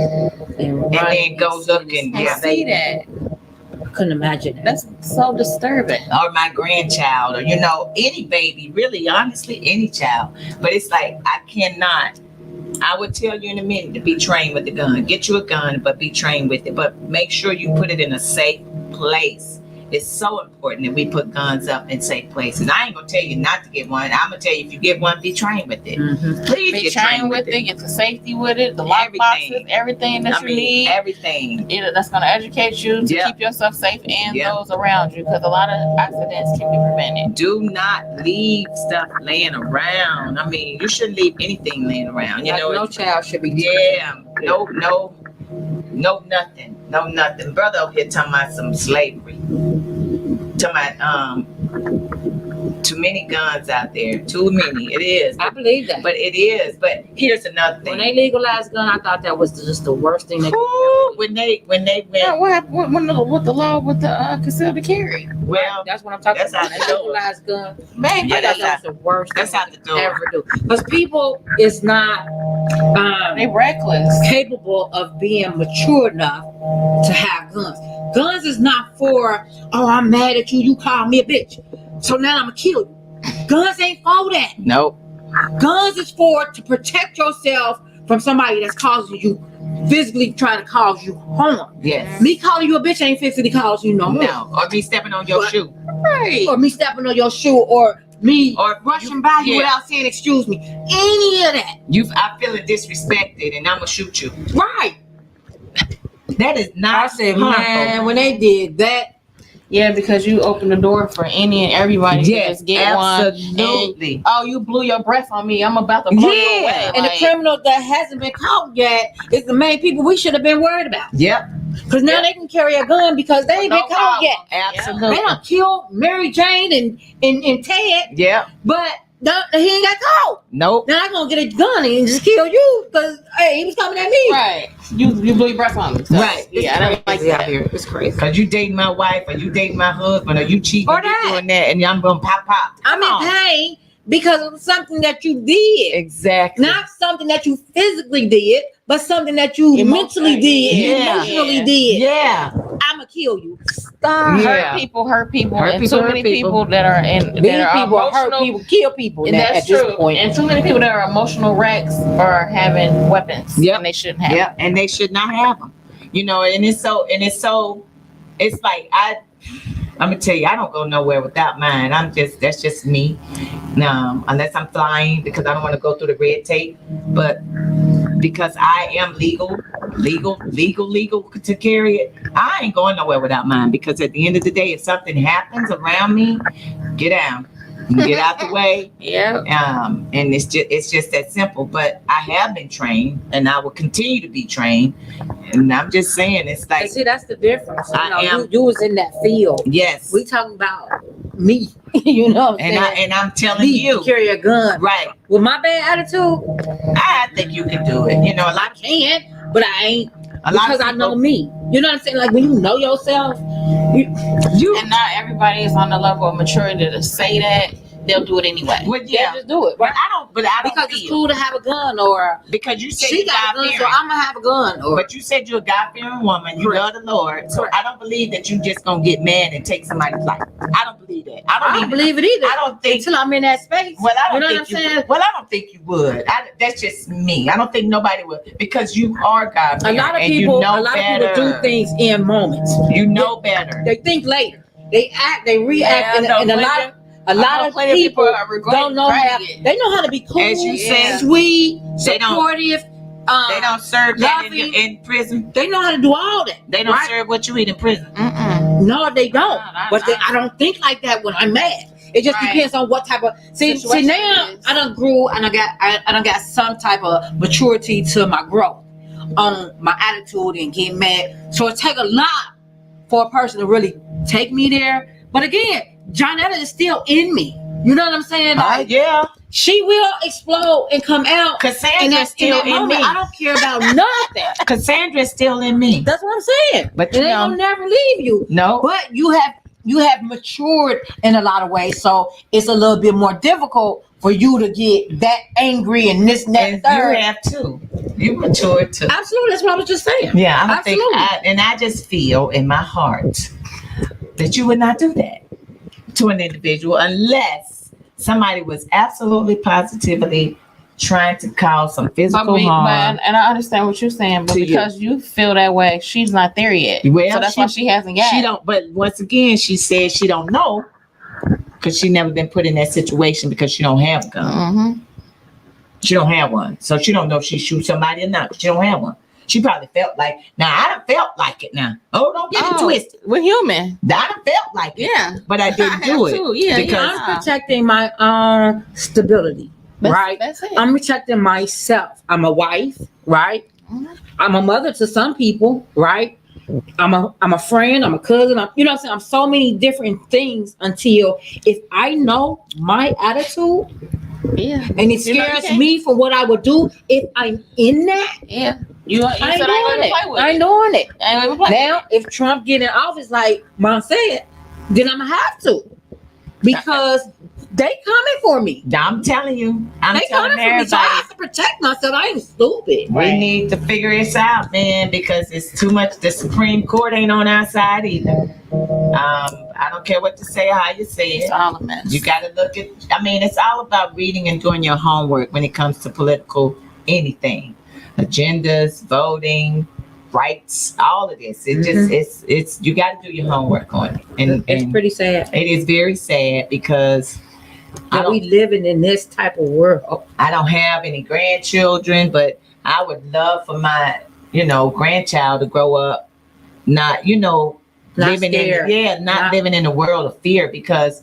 and then go look and I yeah. see that. I couldn't imagine that. That's so disturbing. Or my grandchild, or any baby, really, honestly, any child. But it's like I cannot. I would tell you in a minute to be trained with the gun. Get you a gun, but be trained with it. But make sure you put it in a safe place. It's so important that we put guns up in safe places. I ain't gonna tell you not to get one. I'm gonna tell you if you get one, be trained with it. Mm-hmm. Please Be get trained with it, get the safety with it, the lock Everything. boxes, everything that you need. Everything. That's going to educate you to Yeah. keep yourself safe and Yeah. those around you, because a lot of accidents can be prevented. Do not leave stuff laying around. I mean, you shouldn't leave anything laying around. You Like know, no child should be. yeah, no, nothing. Brother over here talking about some slavery. Talking about too many guns out there. Too many. It is. I believe that. But it is. But here's another When thing. they legalized gun, I thought that was just the worst thing. Ooh, when they went, Yeah, what happened with the law with the concealed to carry? well, That's what I'm talking That's about. out the door. Legalized gun. Man, Yeah, I that's thought that was the worst that's thing out the they door. could ever do. Because people is not they reckless. capable of being mature enough to have guns. Guns is not for, oh, I'm mad at you, you call me a bitch, so now I'm gonna kill you. Guns ain't for that. Nope. Guns is for to protect yourself from somebody that's causing you, physically trying to cause you harm. Yes. Me calling you a bitch ain't physically causing you no harm. No. Or me stepping on your But- shoe. Right. Or me stepping on your shoe, or me Or rushing by you yeah. without saying excuse me. Any of that. I feeling disrespected and I'm gonna shoot you. Right. That is not I said, harmful. man, when they did that, Yeah, because you open the door for any and everybody to Yes, just get one. absolutely. And, oh, you blew your breath on me. I'm about to blow you Yeah. away. And Like, the criminal that hasn't been caught yet is the main people we should have been worried about. Yep, Because now they can carry a gun because they ain't no been caught problem. yet. absolutely. They done killed Mary Jane and Ted, Yep. but he ain't got caught. Nope. Now I'm gonna get a gun and just kill you because hey, he was coming at me. Right. You blew your breath on me. So, Right. Yeah, I don't like Crazy out that. here. It's crazy. Cause you dating my wife, or you dating my husband, or you cheating, Or or you that. doing that, and I'm gonna pop. I'm Come on. in pain because of something that you did. Exactly. Not something that you physically did, but something that you mentally did, Yeah. emotionally Yeah. did. Yeah. I'ma kill you. Stop. Yeah. Hurt people, Hurt and people, too hurt many people. people that are in These that are people hurt emotional. people, kill people And now, that's at this true. point. And too many people that are emotional wrecks are having weapons. Yep. And they shouldn't have. Yeah, and they should not have them. You know, and it's like I'm gonna tell you, I don't go nowhere without mine. That's just me. Unless I'm flying because I don't want to go through the red tape, but because I am legal to carry it, I ain't going nowhere without mine. Because at the end of the day, if something happens around me, get down, get out the way. Yeah. And it's just that simple. But I have been trained, and I will continue to be trained. And I'm just saying, it's And like, see, that's the difference. I am- You was in that field. yes, We talking about me. You know what I'm saying? and I'm telling Me you, carry a gun. right? With my bad attitude, I think you can do it. You know, a I lot, can, but I ain't a lot because of I know people, me. You know what I'm saying? Like when you know yourself, you And not everybody is on the level of maturity to say that. They'll do it anyway. well, yeah, yeah, just do it. but Right? I don't Because it's feel cool to have a gun, or because you said she you got a gun, so God-fearing. I'm gonna have a gun. Or But you said you're a God-fearing woman. You Correct. love the Lord. So Correct. I don't believe that you just gonna get mad and take somebody's life. I don't believe that. I don't believe it either. I don't think. Until I'm in that space. Well, I You don't know what think I'm you. saying? Well, I don't think you would. That's just me. I don't think nobody would because you are God. A lot of and people, you know a lot better. of people do things in moments. You know better. They think later. They act. They react, Yeah, and a lot of people are don't know how. regretting it. They know how to be cool, As you said, sweet, they don't- supportive. They don't serve that loving. in prison. They know how to do all that. They don't right? serve what you eat in prison. Mm-mm. No, they don't. I don't think like that when I'm mad. It just Right. depends on what type of see Situation now it is. I done grew and I done got some type of maturity to my growth on my attitude and getting mad. So it take a lot for a person to really take me there. But again, Jonetta is still in me. You know what I'm saying? Like, Yeah. she will explode and come out. And Cassandra's that's in still that in moment. me. I don't care about nothing. Cassandra's still in me. That's what I'm saying. But It you ain't know, gonna never leave you. no. But you have matured in a lot of ways, so it's a little bit more difficult for you to get that angry and this and that And and third. you have too. You matured too. Absolutely, that's what I was just saying. Yeah, I don't Absolutely. think, I just feel in my heart that you would not do that to an individual unless somebody was absolutely positively trying to cause some physical harm. And I understand what you're saying, but To you. because you feel that way, she's not there yet. Well, so that's why she hasn't got. She don't. But once again, she said she don't know because she never been put in that situation because she don't have a gun. Mm-hmm. She don't have one, so she don't know if she shoot somebody or not. 'Cause she don't have one. She probably felt like. Now I done felt like it. Now, don't get it twisted. We're human. I done felt like it, Yeah. but I didn't I do have it too. Yeah, because I'm protecting my own stability, right? That's it. I'm protecting myself. I'm a wife, right? Mhm. I'm a mother to some people, right? I'm a friend. I'm a cousin. You know what I'm saying? I'm so many different things until if I know my attitude Yeah. and it You know, you scares can't- me for what I would do if I'm in that. Yeah. You I said ain't I doing ain't it. gonna play with I ain't it. doing it. I ain't gonna play. Now, if Trump get in office, like Mom said, then I'm gonna have to because they coming for me. I'm telling you, I'm They telling coming for me, so I everybody. have to protect myself. I ain't stupid. We need to figure this out, man, because it's too much. The Supreme Court ain't on our side either. I don't care what to say or how you say It's it. all a mess. You got to look at. I mean, it's all about reading and doing your homework when it comes to political anything, agendas, voting, rights, all of this. It just it's you got to do your homework on it, and It's pretty sad it is very sad because that we living in this type of world. I don't have any grandchildren, but I would love for my, grandchild to grow up not, Not living scared. not living in a world of fear, because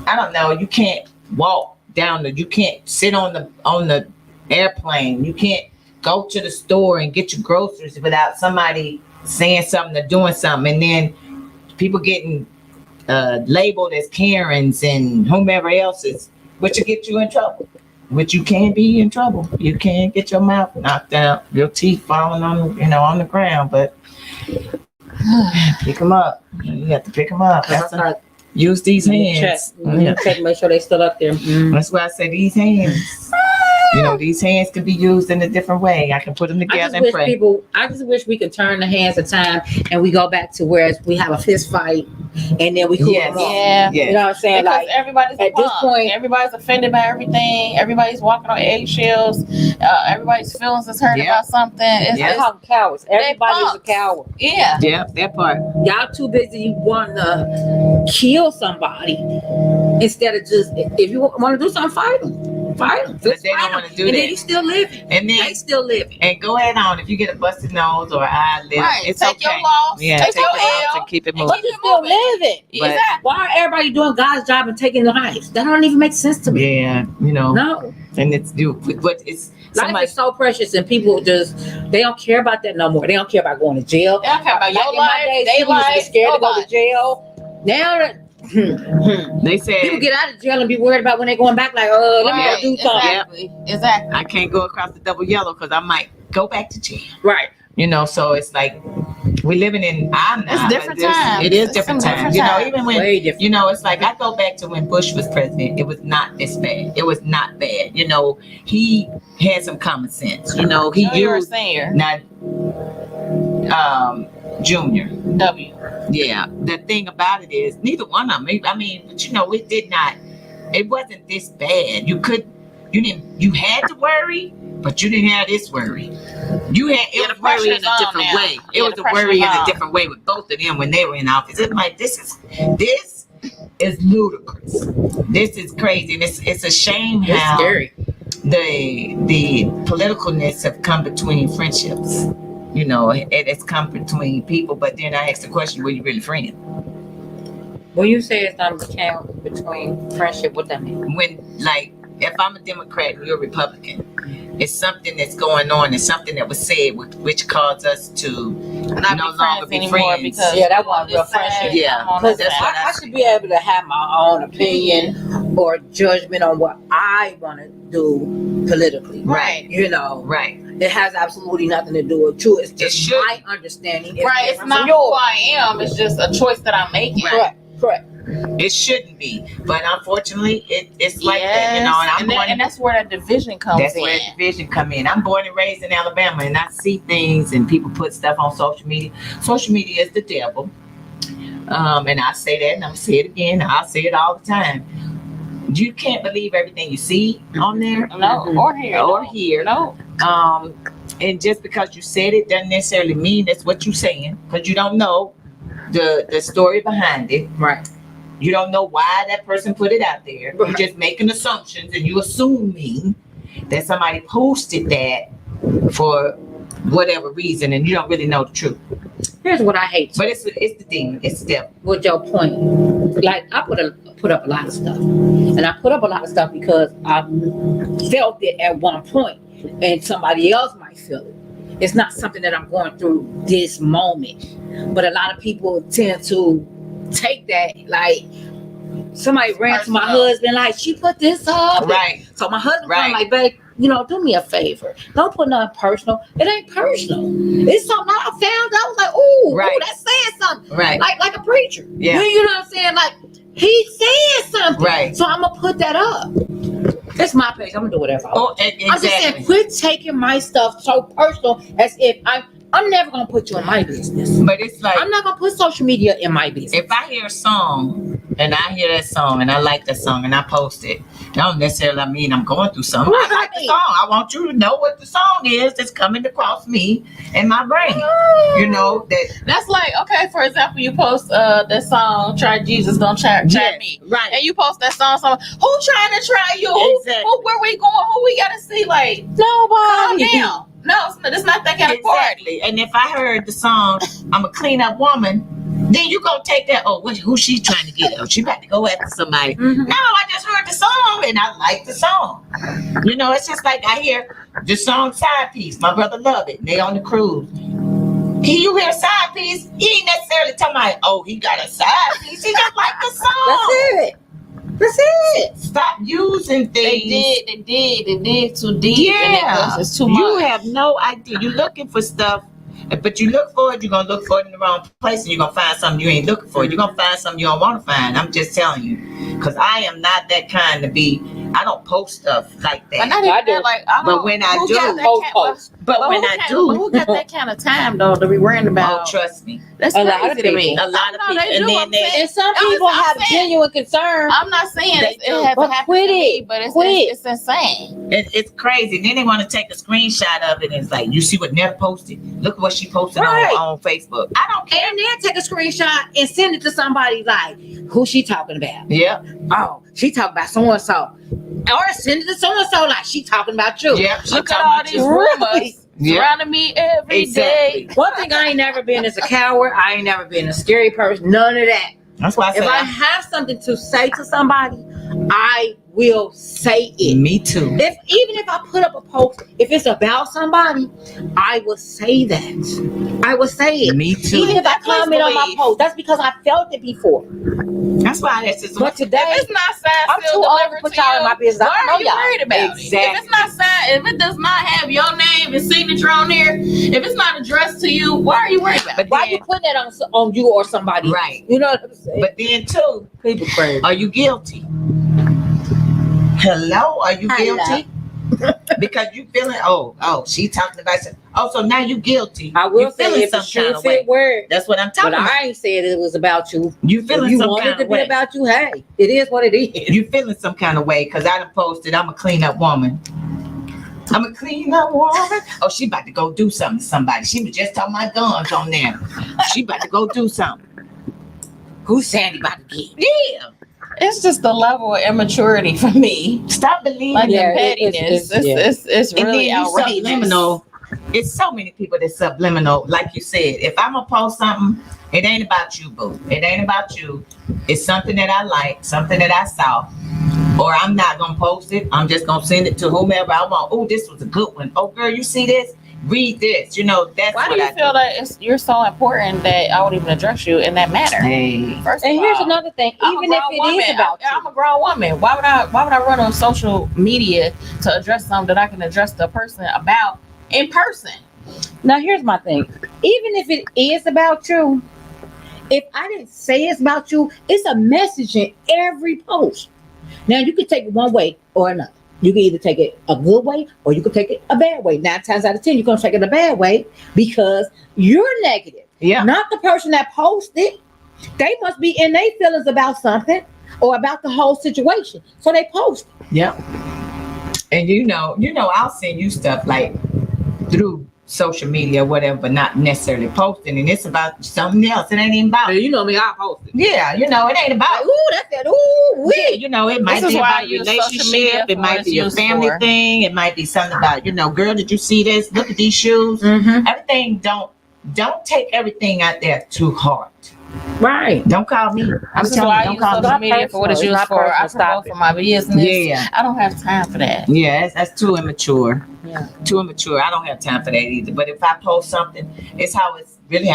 I don't know, you can't walk down you can't sit on the airplane, you can't go to the store and get your groceries without somebody saying something or doing something, and then people getting labeled as Karens and whomever else is, which will get you in trouble. Which you can be in trouble. You can get your mouth knocked out, your teeth falling on the ground, but pick them up. You have to pick them up. Use these hands. Check, make sure they still up there. That's why I say these hands. These hands can be used in a different way. I can put them together and pray. I just wish we could turn the hands of time and we go back to where we have a fist fight and then we cool them off. Yeah. You know what I'm saying? Because Like everybody's at this point, everybody's offended by everything. Everybody's walking on eggshells. Everybody's feelings is hurt about something. I call them cowards. Everybody's a coward. Yeah. Yeah, that part. Y'all too busy wanting to kill somebody instead of just, if you want to do something, fight them. Fight them. But they don't want to do and that. then you still living. And then they still living. And go ahead on. If you get a busted nose or eyelid, it's take okay. your loss. Yeah, take your loss L. and keep it moving. But you still living. But- Exactly. Why are everybody doing God's job and taking lives? That don't even make sense to me. Yeah, No. And it's but it's Life is so precious, and people they don't care about that no more. They don't care about going to jail. They don't care about your in my life, days, they people used to life, get scared to go to nobody. jail. Now that they said people get out of jail and be worried about when they're going back, like, let me go do something. Exactly. I can't go across the double yellow because I might go back to jail. Right. So it's like we're living in. It's different times. It is It's different some times. different times. Even when Way different. it's like I go back to when Bush was president. It was not this bad. It was not bad. He had some common sense. He You're a used senior. not junior. W. Yeah. The thing about it is neither one of them. I mean, but it did not. It wasn't this bad. You had to worry, but you didn't have this worry. It was worry in a different way. It was a worry in a different way with both of them when they were in office. It's like this is ludicrous. This is crazy. And it's a shame It's how scary. the politicalness have come between friendships. It's come between people. But then I ask the question: were you really friends? When you say it's not count between friendship, what that mean? When, like, if I'm a Democrat and you're a Republican, it's something that's going on. It's something that was said which caused us to Not no be longer friends be anymore friends. because Yeah, that I'm on wasn't real this side, friendship. Yeah, I'm on that's this what side. I should be able to have my own opinion or judgment on what I want to do politically. Right. Right. It has absolutely nothing to do with you. It's It just should. my understanding. Right. It's different not from who yours. I am. It's just a choice that I'm making. Right. Correct. It shouldn't be, but unfortunately, it's like that. And that's where that division comes That's in. where division come in. I'm born and raised in Alabama, and I see things, and people put stuff on social media. Social media is the devil, and I say that, and I'm gonna say it again. I'll say it all the time. You can't believe everything you see on there No, or here. or no. hear. No. And just because you said it doesn't necessarily mean that's what you're saying, because you don't know the story behind it. Right. You don't know why that person put it out there. You're Right. just making assumptions, and you assuming that somebody posted that for whatever reason, and you don't really know the truth. Here's what I hate. But it's the demon. It's the devil. With your point, like I put up a lot of stuff, and I put up a lot of stuff because I felt it at one point, and somebody else might feel it. It's not something that I'm going through this moment, but a lot of people tend to take that like somebody ran to my husband like she put this up. Right. So my husband Right. like, babe, do me a favor. Don't put nothing personal. It ain't personal. It's something I found. I was like, ooh, Right. that's saying something. Right. Like a preacher. Yeah. You know what I'm saying? Like he said something. Right. So I'm gonna put that up. It's my page. I'm gonna do whatever I want. Exactly. I'm just saying, quit taking my stuff so personal as if I'm never gonna put you in my business. But it's like, I'm not gonna put social media in my business. if I hear a song and I hear that song and I like that song and I post it, that don't necessarily mean I'm going through something. I like the song. I want you to know what the song is that's coming across me and my brain. That's like, okay, for example, you post that song, Try Jesus, Don't Try Me. Right. And you post that song, who trying to try you? Exactly. Where we going? Who we gotta see? Like, calm Nobody. down. No, it's not that kind of party. Exactly. And if I heard the song, I'm a clean up woman, then you gonna take that. Oh, who she trying to get? Oh, she about to go after somebody. Mhm. No, I just heard the song and I like the song. You know, it's just like I hear the song Side Piece. My brother love it. They on the cruise. You hear Side Piece? He ain't necessarily talking about, oh, he got a side piece. He just like the song. That's it. That's it. Stop using things. They did too deep. Yeah, And it's too you much. have no idea. You're looking for stuff, but you look for it. You're gonna look for it in the wrong place, and you're gonna find something you ain't looking for. You're gonna find something you don't want to find. I'm just telling you, because I am not that kind to be. I don't post stuff like But that. not I even do. that, like, I But don't, when I who do, got that post. But But when who I got- do, who got that kind of time though to be worrying oh, about? trust me, That's A lot of crazy to me. a lot of No, people, they and do, then I'm they. saying- And some I'm people have saying- genuine concern. I'm not saying They it do, hasn't but happened quit to me, it. but it's Quit. it's insane. It's crazy. Then they want to take a screenshot of it and it's like, you see what Netta posted? Look what she posted Right. on Facebook. I don't care. And then take a screenshot and send it to somebody like, who she talking about? Yep. Oh, she talking about so and so. Or send it to so and so like she talking about you. Yep. She Look at talking all about these you. rumors Yep. surrounding me every day. Exactly. One thing I ain't never been is a coward. I ain't never been a scary person. None of that. That's why I If said I have something to say to somebody, I will say it. me too. Even if I put up a post, if it's about somebody, I will say that. I will say it. Me too. Even if I Please comment on my believe. post, that's because I felt it before. That's why that's just But today, If it's not signed, I'm sealed, too old to delivered put to y'all you, in my business. I why don't are know you y'all. worried about Exactly. it? If it's not signed, if it does not have your name and signature on there, if it's not addressed to you, why are you worried about But it? why then, you putting that on you or somebody? right. You know what I'm saying? But then too, People crazy. are you guilty? Hello, are you Hello. guilty? Because you feeling she talking about some, so now you guilty. I will you say feeling if some it should kind of way. fit word. That's what I'm talking But about. I ain't said it was about you. You If feeling you some want kind it to of be way. about you, hey, it is what it is. You feeling some kind of way because I done posted I'm a clean up woman. I'm a clean up woman. Oh, she about to go do something to somebody. She was just talking my guns on there. She about to go do something. Who's Sandy about to get? Yeah. It's just the level of immaturity for me. Stop believing. Like Yeah, the pettiness. It's And really then you outrageous. subliminal. It's so many people that subliminal. Like you said, if I'm gonna post something, it ain't about you, boo. It ain't about you. It's something that I like, something that I saw. Or I'm not gonna post it. I'm just gonna send it to whomever I want. Oh, this was a good one. Oh, girl, you see this? Read this. You know, that's Why what do you I feel that you're so important that I would even address you in that manner? Hey. First And of here's all, another thing. I'm Even a if grown it woman. is about I'm you, a grown woman. Why would I run on social media to address something that I can address the person about in person? now here's my thing. Even if it is about you, if I didn't say it's about you, it's a message in every post. Now you can take it one way or another. You can either take it a good way or you can take it a bad way. 9 times out of 10, you're gonna take it a bad way because you're negative. Yeah. Not the person that posted. They must be in their feelings about something or about the whole situation. So they post. Yep. And you know, I'll send you stuff like through social media or whatever, but not necessarily posting. And it's about something else. It ain't even about. You know me, I post it. Yeah, you know, it ain't about. Ooh, that's that. Ooh, Yeah, you know, it might This is be why I about a use social media relationship. It for might what it's be a used family for. thing. It might be something about, girl, did you see this? Look at these shoes. Mm-hmm. Everything. Don't take everything out there too hard. Right. Don't call me. I'm This is telling why you, I don't use call social me. media for what it's personal. It's used not for. I personal. Stop promote for my business. Yeah. I don't have time for that. Yeah, that's too immature. Yeah. Too immature. I don't have time for that either. But if I post something, it's how I'm feeling.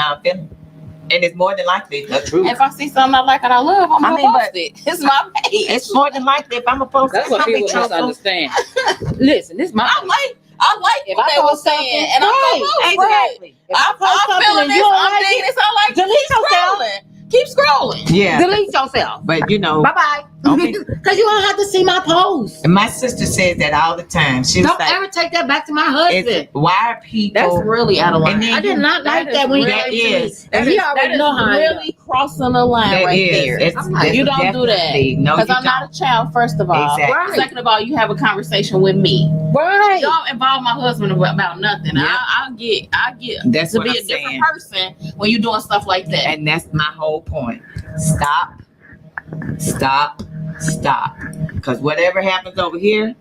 And it's more than likely the truth. If I see something I like and I love, I'm I gonna mean, post it. It's my page. It's more than likely if I'm a post, That's it's what gonna be people truthful. misunderstand. Listen, this is my. I like If what I they were post saying, something, and I'm right, gonna post it. Exactly. If I post I'm something feeling and this. you don't I'm like digging it, this. I like delete keep yourself. scrolling. Keep scrolling. Yeah. delete yourself. But Bye bye. Don't be- Because you don't have to see my post. and my sister says that all the time. She was Don't like, ever take that back to my husband. it's, why are people That's really out of line. And then I did not like is that when really- you that is And he already know how I am. really crossing the line that right is. there. It's You don't do that. definitely- No, you Because I'm not a child, first of all. Exactly. Right. Second of all, you have a conversation with me. Right. Don't involve my husband about nothing. Yep. I get That's to what be I'm a different saying. person when you're doing stuff like that. And that's my whole point. Stop. Because whatever happens over here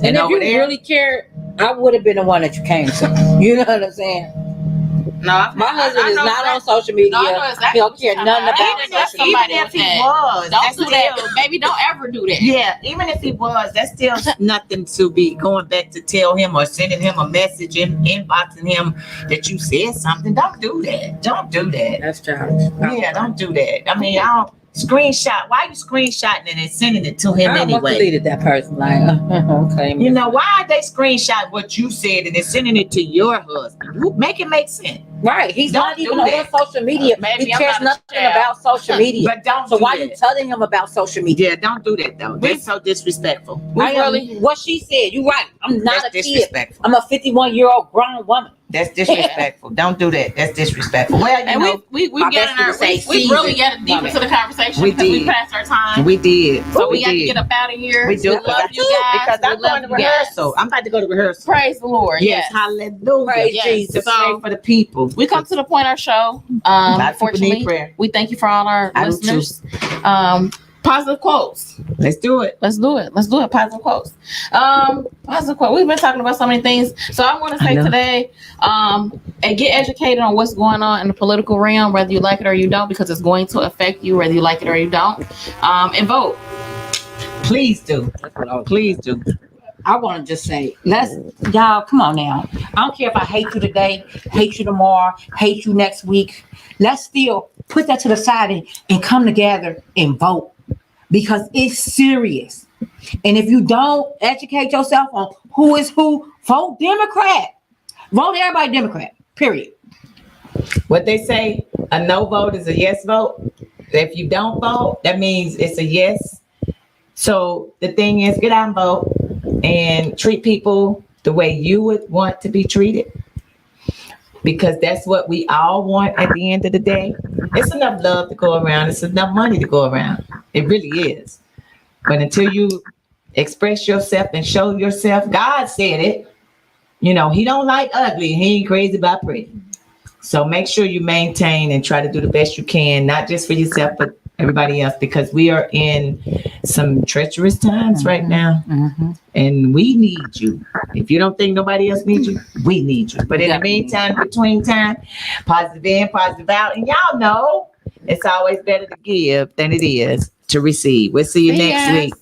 And if over you there, really care I would have been the one that you came to. You know what I'm saying? No, My husband I is know not on exactly- social media. No, I know exactly He don't what you're care talking nothing about. about Even if social media. somebody Even if with he that, was, don't that's do that, still- baby. Don't ever do that. Yeah, even if he was, that's still nothing to be going back to tell him or sending him a message and inboxing him that you said something. Don't do that. Don't do that. That's childish. Yeah, don't do that. I mean, I don't screenshot. Why you screenshotting it and sending it to him I almost anyway? deleted that person. Like, okay. You know, why are they screenshot what you said and then sending it to your husband? Make it make sense. Right. He's Don't not do even on that. social media. Maybe He I'm cares not a nothing child. about social media. But don't So do why that. you telling him about social media? Yeah, don't do that though. That's so disrespectful. We I am- really- what she said. You're right. I'm not That's a kid. disrespectful. I'm a 51-year-old grown woman. That's disrespectful. Don't do that. That's disrespectful. Well, you And know, we my get best in our, would say we really seasoned get deep woman. into the conversation We because we did. passed our time. we did. So we We got to did. get up out of here. We do, We love you guys. Because I'm We love going to you guys. rehearsal. I'm about to go to rehearsal. Praise the Lord. Yes, Yes. hallelujah. Praise Yes. Jesus. To So- pray for the people. We come to the point of our show. lot of people need Unfortunately, prayer. we thank you for all our I do listeners. Positive quotes. Let's do it. Let's do it. Let's do it. Positive quotes. Positive quote. We've been talking about so many things. So I want to I say know. today, and get educated on what's going on in the political realm, whether you like it or you don't, because it's going to affect you, whether you like it or you don't. And vote. Please do. That's what I was. Please do. I want to just say, y'all, come on now. I don't care if I hate you today, hate you tomorrow, hate you next week. Let's still put that to the side and come together and vote because it's serious. And if you don't educate yourself on who is who, vote Democrat. Vote everybody Democrat, period. What they say, a no vote is a yes vote. If you don't vote, that means it's a yes. So the thing is, get out and vote and treat people the way you would want to be treated. Because that's what we all want at the end of the day. It's enough love to go around. It's enough money to go around. It really is. But until you express yourself and show yourself, God said it. You know, he don't like ugly. He ain't crazy about pretty. So make sure you maintain and try to do the best you can, not just for yourself, but everybody else, because we are in some treacherous times right now. Mm-hmm. And we need you. If you don't think nobody else needs you, we need you. But in the Definitely. meantime, between time, positive in, positive out. And y'all know it's always better to give than it is to receive. We'll see you See next ya. week.